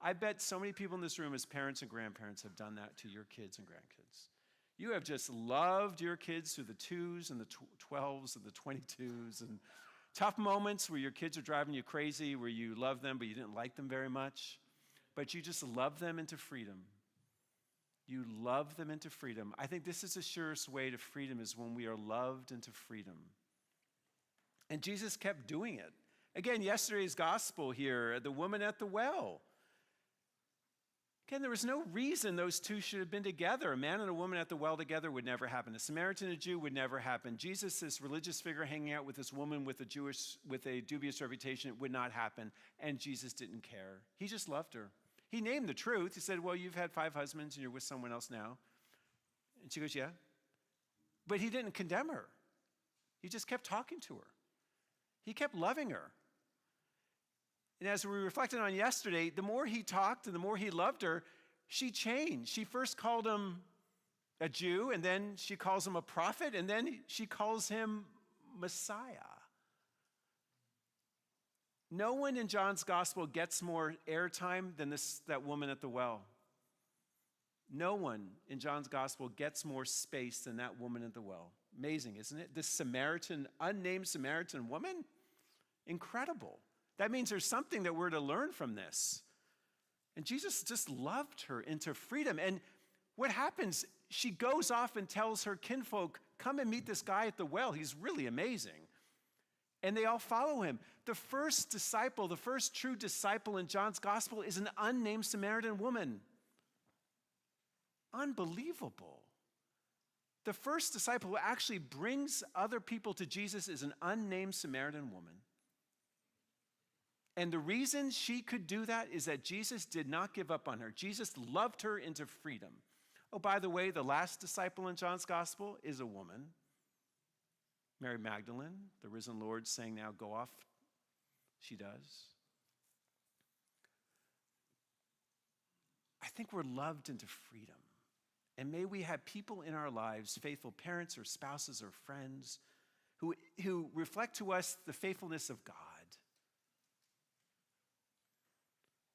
I bet so many people in this room as parents and grandparents have done that to your kids and grandkids. You have just loved your kids through the 2s and the 12s and the 22s and Tough moments where your kids are driving you crazy, where you love them, but you didn't like them very much, but you just love them into freedom. You love them into freedom. I think this is the surest way to freedom is when we are loved into freedom. And Jesus kept doing it. Again, yesterday's gospel here, the woman at the well. Again, there was no reason those two should have been together. A man and a woman at the well together would never happen. A Samaritan and a Jew would never happen. Jesus, this religious figure hanging out with this woman with a dubious reputation, it would not happen. And Jesus didn't care. He just loved her. He named the truth. He said, well, you've had 5 husbands and you're with someone else now. And she goes, yeah. But he didn't condemn her. He just kept talking to her. He kept loving her. And as we reflected on yesterday, the more he talked and the more he loved her, she changed. She first called him a Jew, and then she calls him a prophet, and then she calls him Messiah. No one in John's gospel gets more airtime than that woman at the well. No one in John's gospel gets more space than that woman at the well. Amazing, isn't it? This unnamed Samaritan woman? Incredible. That means there's something that we're to learn from this. And Jesus just loved her into freedom. And what happens? She goes off and tells her kinfolk, come and meet this guy at the well. He's really amazing. And they all follow him. The first disciple, the first true disciple in John's gospel is an unnamed Samaritan woman. Unbelievable. The first disciple who actually brings other people to Jesus is an unnamed Samaritan woman. And the reason she could do that is that Jesus did not give up on her. Jesus loved her into freedom. Oh, by the way, the last disciple in John's gospel is a woman. Mary Magdalene, the risen Lord, saying, now go off. She does. I think we're loved into freedom. And may we have people in our lives, faithful parents or spouses or friends, who reflect to us the faithfulness of God,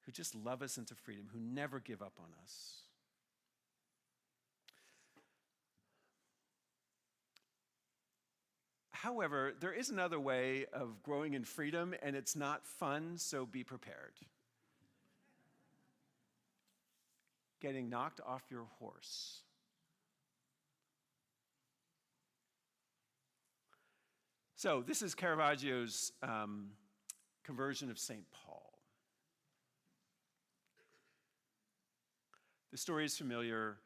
who just love us into freedom, who never give up on us. However, there is another way of growing in freedom, and it's not fun, so be prepared. Getting knocked off your horse. So this is Caravaggio's conversion of St. Paul. The story is familiar.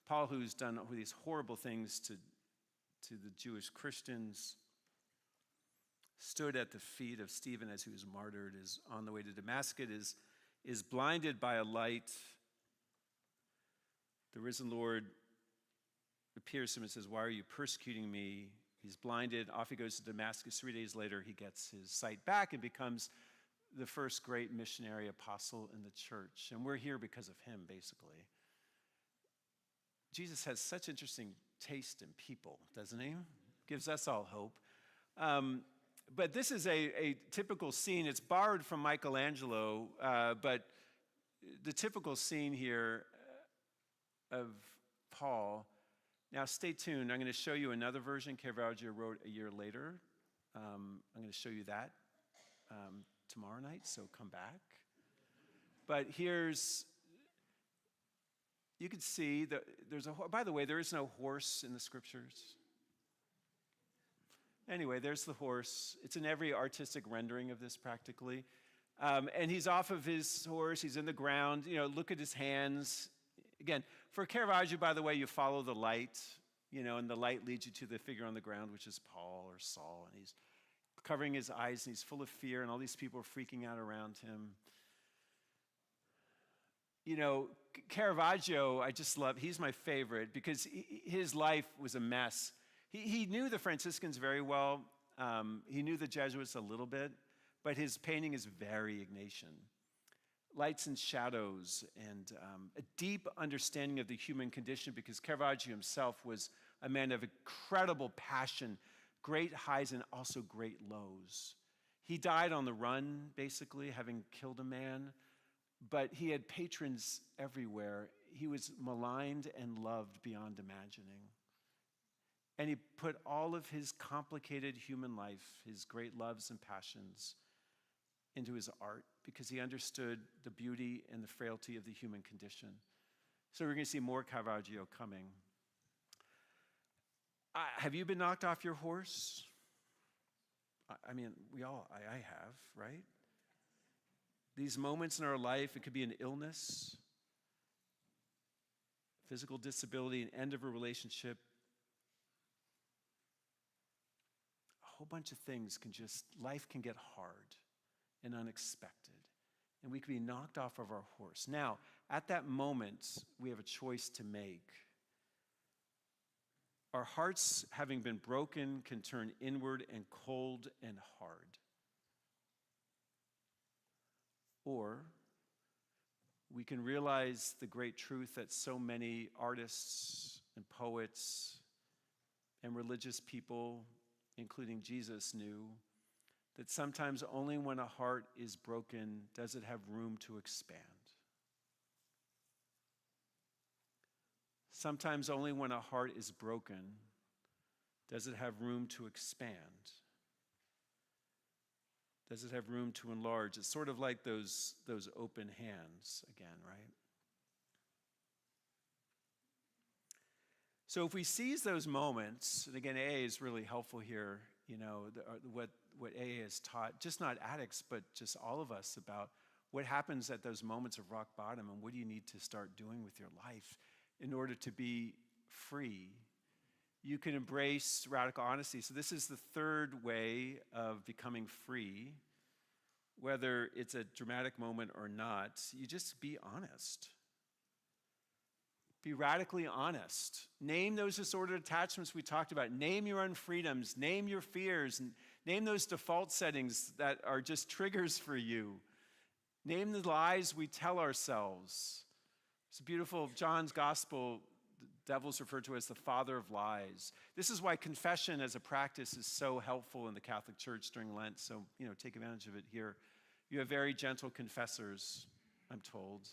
Paul, who's done all these horrible things to the Jewish Christians, stood at the feet of Stephen as he was martyred, is on the way to Damascus, is blinded by a light. The risen Lord appears to him and says, why are you persecuting me? He's blinded. Off he goes to Damascus. 3 days later, he gets his sight back and becomes the first great missionary apostle in the church. And we're here because of him, basically. Jesus has such interesting taste in people, doesn't he? Gives us all hope. But this is a typical scene. It's borrowed from Michelangelo, but the typical scene here of Paul. Now, stay tuned. I'm going to show you another version Caravaggio wrote a year later. I'm going to show you that tomorrow night, so come back. But you can see that by the way, there is no horse in the scriptures. Anyway, there's the horse. It's in every artistic rendering of this practically. And he's off of his horse. He's in the ground. Look at his hands. Again, for Caravaggio, by the way, you follow the light, and the light leads you to the figure on the ground, which is Paul or Saul. And he's covering his eyes, and he's full of fear, and all these people are freaking out around him. Caravaggio, I just love, he's my favorite because his life was a mess. He knew the Franciscans very well. He knew the Jesuits a little bit, but his painting is very Ignatian. Lights and shadows and a deep understanding of the human condition because Caravaggio himself was a man of incredible passion, great highs and also great lows. He died on the run, basically, having killed a man. But he had patrons everywhere. He was maligned and loved beyond imagining. And he put all of his complicated human life, his great loves and passions, into his art because he understood the beauty and the frailty of the human condition. So we're going to see more Caravaggio coming. Have you been knocked off your horse? I mean, I have, right? These moments in our life, it could be an illness, physical disability, an end of a relationship. A whole bunch of things life can get hard and unexpected. And we can be knocked off of our horse. Now, at that moment, we have a choice to make. Our hearts, having been broken, can turn inward and cold and hard. Or we can realize the great truth that so many artists and poets and religious people, including Jesus, knew, that sometimes only when a heart is broken does it have room to expand. Sometimes only when a heart is broken does it have room to expand. Does it have room to enlarge? It's sort of like those open hands again, right? So if we seize those moments, and again, AA is really helpful here, what AA has taught, just not addicts, but just all of us about what happens at those moments of rock bottom and what do you need to start doing with your life in order to be free. You can embrace radical honesty. So this is the third way of becoming free. Whether it's a dramatic moment or not, you just be honest. Be radically honest. Name those disordered attachments we talked about. Name your unfreedoms. Name your fears. And name those default settings that are just triggers for you. Name the lies we tell ourselves. It's beautiful. John's gospel, the devil's referred to as the father of lies. This is why confession as a practice is so helpful in the Catholic Church during Lent. So, take advantage of it here. You have very gentle confessors, I'm told.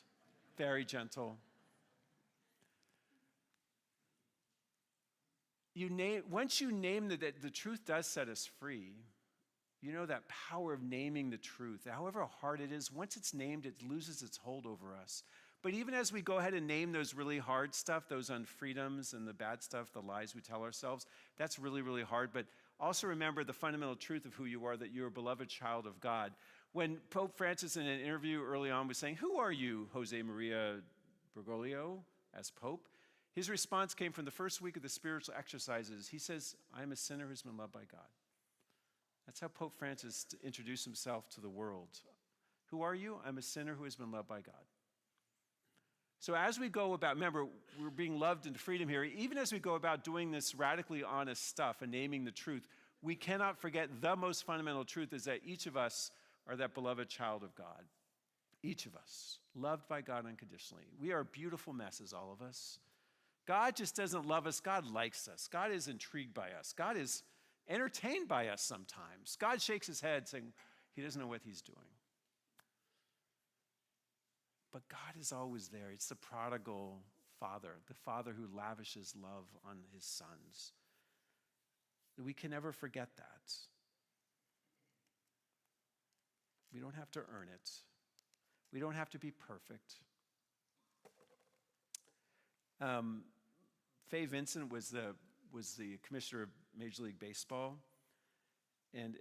Very gentle. Once you name that the truth does set us free, that power of naming the truth. However hard it is, once it's named, it loses its hold over us. But even as we go ahead and name those really hard stuff, those unfreedoms and the bad stuff, the lies we tell ourselves, that's really, really hard. But also remember the fundamental truth of who you are, that you're a beloved child of God. When Pope Francis in an interview early on was saying, "Who are you, Jose Maria Bergoglio, as Pope?" His response came from the first week of the spiritual exercises. He says, "I am a sinner who's been loved by God." That's how Pope Francis introduced himself to the world. Who are you? I'm a sinner who has been loved by God. So as we go about, remember, we're being loved into freedom here. Even as we go about doing this radically honest stuff and naming the truth, we cannot forget the most fundamental truth is that each of us are that beloved child of God. Each of us, loved by God unconditionally. We are beautiful messes, all of us. God just doesn't love us. God likes us. God is intrigued by us. God is entertained by us sometimes. God shakes his head saying he doesn't know what he's doing. But God is always there. It's the prodigal father, the father who lavishes love on his sons. We can never forget that. We don't have to earn it. We don't have to be perfect. Fay Vincent was the commissioner of Major League Baseball, and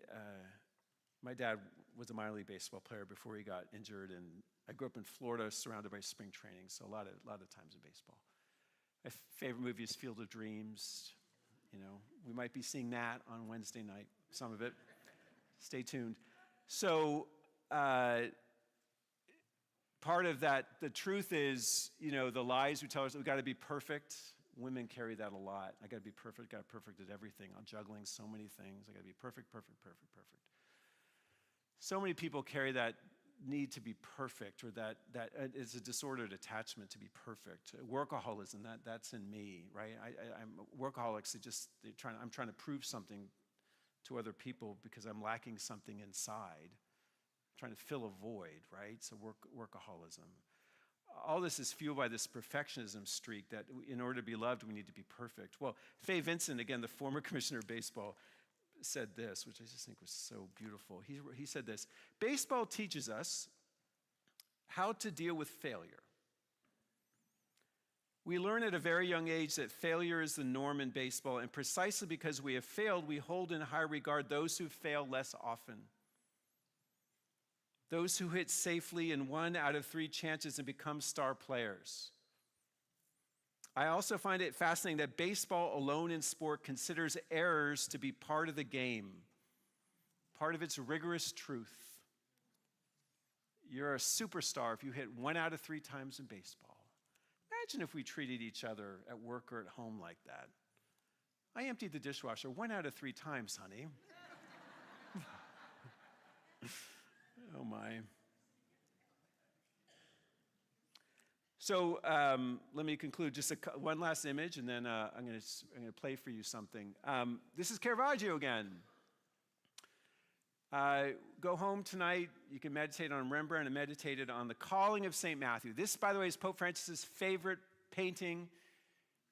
my dad was a minor league baseball player before he got injured, and I grew up in Florida, surrounded by spring training, so a lot of times in baseball. My favorite movie is Field of Dreams. We might be seeing that on Wednesday night, some of it. Stay tuned. So part of that, the truth is, the lies we tell ourselves, we got to be perfect. Women carry that a lot. I got to be perfect, got to be perfect at everything. I'm juggling so many things. I got to be perfect, perfect, perfect, perfect. So many people carry that need to be perfect, or that is a disordered attachment to be perfect. Workaholism, that's in me, right? I'm workaholics. I'm trying to prove something to other people because I'm lacking something inside. I'm trying to fill a void, right? So workaholism. all this is fueled by this perfectionism streak that in order to be loved, we need to be perfect. Well, Fay Vincent, again, the former commissioner of baseball, said this, which I just think was so beautiful. He said this: baseball teaches us how to deal with failure. We learn at a very young age that failure is the norm in baseball, and precisely because we have failed, we hold in high regard those who fail less often. Those who hit safely in 1 out of 3 chances and become star players. I also find it fascinating that baseball alone in sport considers errors to be part of the game, part of its rigorous truth. You're a superstar if you hit 1 out of 3 times in baseball. Imagine if we treated each other at work or at home like that. I emptied the dishwasher 1 out of 3 times, honey. Oh my. So let me conclude just one last image, and then I'm going to play for you something. This is Caravaggio again. Go home tonight. You can meditate on Rembrandt and meditated on the calling of St. Matthew. This, by the way, is Pope Francis's favorite painting.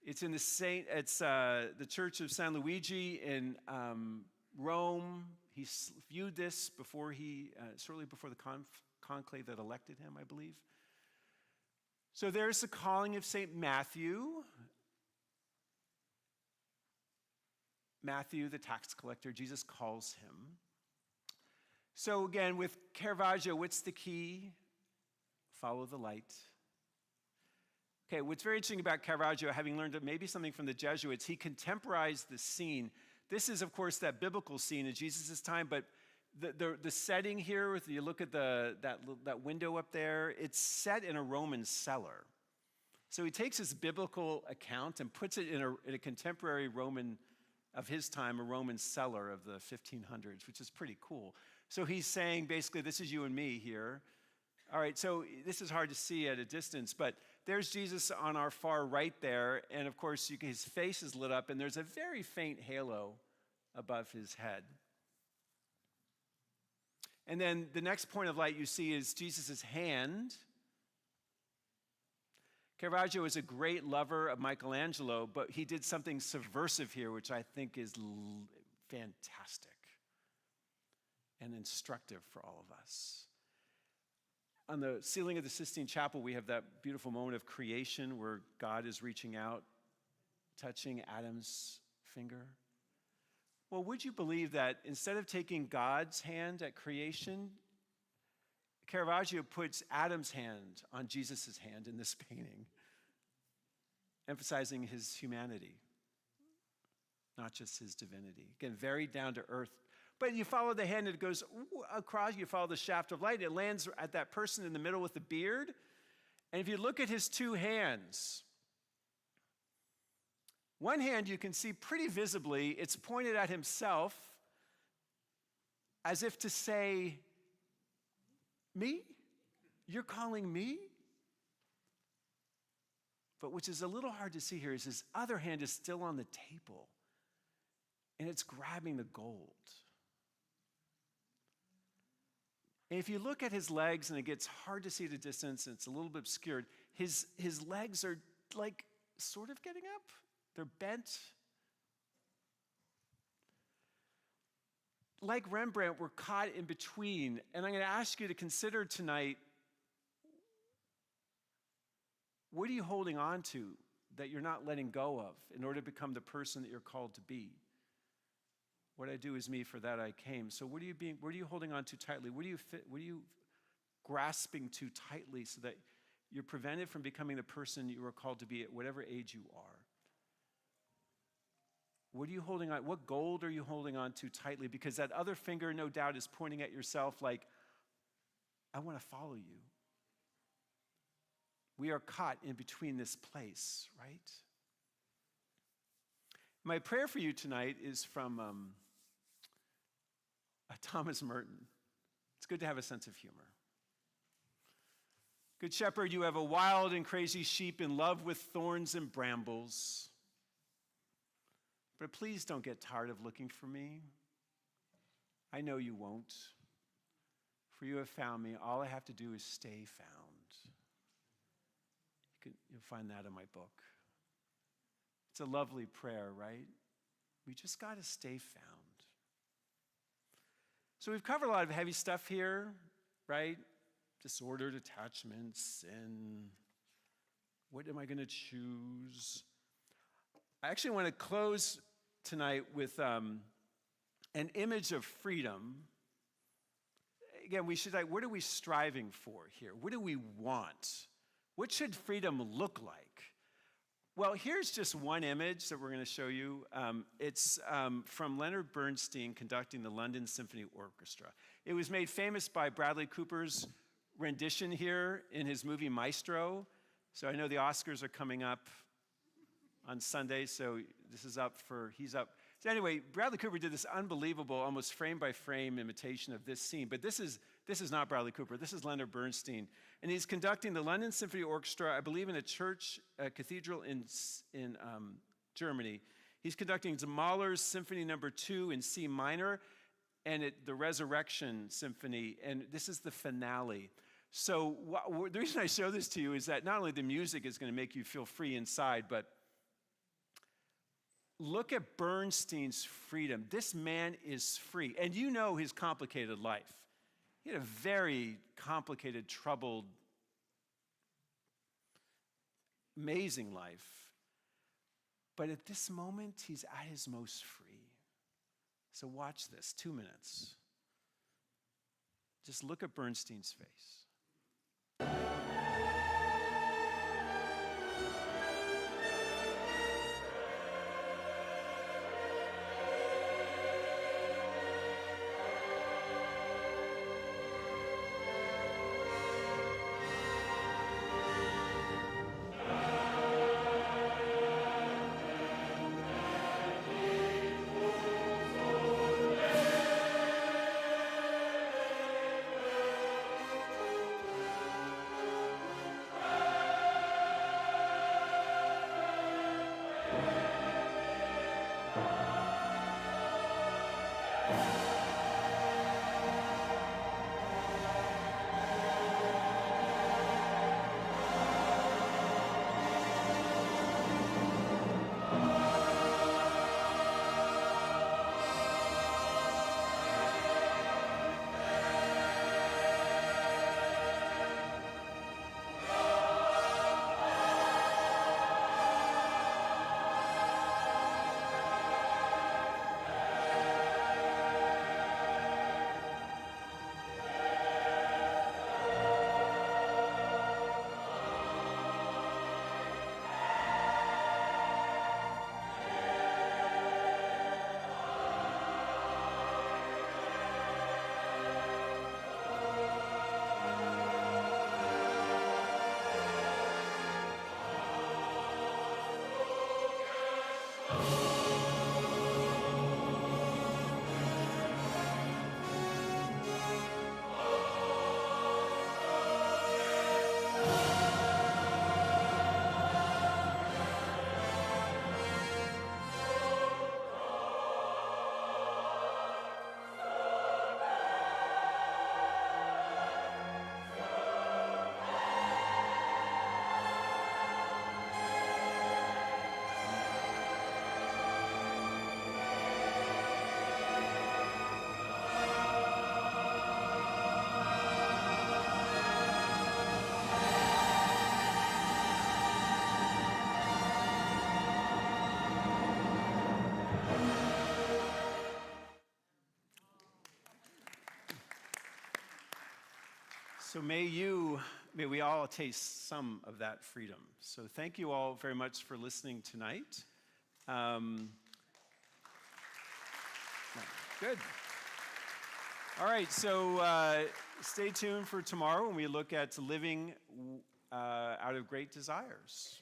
It's in the Church of San Luigi in Rome. He viewed this shortly before the conclave that elected him, I believe. So there's the calling of St. Matthew. Matthew, the tax collector, Jesus calls him. So again, with Caravaggio, what's the key? Follow the light. Okay, what's very interesting about Caravaggio, having learned maybe something from the Jesuits, he contemporized the scene. This is, of course, that biblical scene in Jesus' time, but the setting here, if you look at that window up there, it's set in a Roman cellar. So he takes this biblical account and puts it in a contemporary Roman, of his time, a Roman cellar of the 1500s, which is pretty cool. So he's saying, basically, this is you and me here. All right, so this is hard to see at a distance, but there's Jesus on our far right there, and of course, his face is lit up, and there's a very faint halo above his head. And then the next point of light you see is Jesus' hand. Caravaggio is a great lover of Michelangelo, but he did something subversive here, which I think is fantastic and instructive for all of us. On the ceiling of the Sistine Chapel, we have that beautiful moment of creation where God is reaching out, touching Adam's finger. Well, would you believe that instead of taking God's hand at creation, Caravaggio puts Adam's hand on Jesus' hand in this painting, emphasizing his humanity, not just his divinity. Again, very down to earth. But you follow the hand, and it goes across, you follow the shaft of light, it lands at that person in the middle with the beard. And if you look at his 2 hands, one hand you can see pretty visibly, it's pointed at himself as if to say, me? You're calling me? But which is a little hard to see here is his other hand is still on the table, and it's grabbing the gold. And if you look at his legs, and it gets hard to see at a distance, and it's a little bit obscured, his legs are like sort of getting up. They're bent. Like Rembrandt, we're caught in between. And I'm going to ask you to consider tonight, what are you holding on to that you're not letting go of in order to become the person that you're called to be? What I do is me, for that I came. So what are you holding on to tightly? What are you grasping to tightly so that you're prevented from becoming the person you are called to be at whatever age you are? What are you holding on? What gold are you holding on to tightly? Because that other finger, no doubt, is pointing at yourself like, I want to follow you. We are caught in between this place, right? My prayer for you tonight is from Thomas Merton. It's good to have a sense of humor. Good shepherd, you have a wild and crazy sheep in love with thorns and brambles. But please don't get tired of looking for me. I know you won't. For you have found me. All I have to do is stay found. You'll find that in my book. It's a lovely prayer, right? We just got to stay found. So we've covered a lot of heavy stuff here, right? Disordered attachment, sin. What am I going to choose? I actually want to close tonight with an image of freedom. Again, we should, what are we striving for here? What do we want? What should freedom look like? Well, here's just one image that we're going to show you. It's from Leonard Bernstein conducting the London Symphony Orchestra. It was made famous by Bradley Cooper's rendition here in his movie Maestro. So I know the Oscars are coming up on Sunday, so he's up. So anyway, Bradley Cooper did this unbelievable, almost frame-by-frame imitation of this scene, but this is not Bradley Cooper, this is Leonard Bernstein. And he's conducting the London Symphony Orchestra, I believe in a cathedral in Germany. He's conducting Mahler's Symphony No. 2 in C minor, and the Resurrection Symphony, and this is the finale. So the reason I show this to you is that not only the music is going to make you feel free inside, but look at Bernstein's freedom. This man is free. And you know his complicated life. He had a very complicated, troubled, amazing life. But at this moment, he's at his most free. So watch this, 2 minutes. Just look at Bernstein's face. So may we all taste some of that freedom. So thank you all very much for listening tonight. Good. All right, so stay tuned for tomorrow when we look at living out of great desires.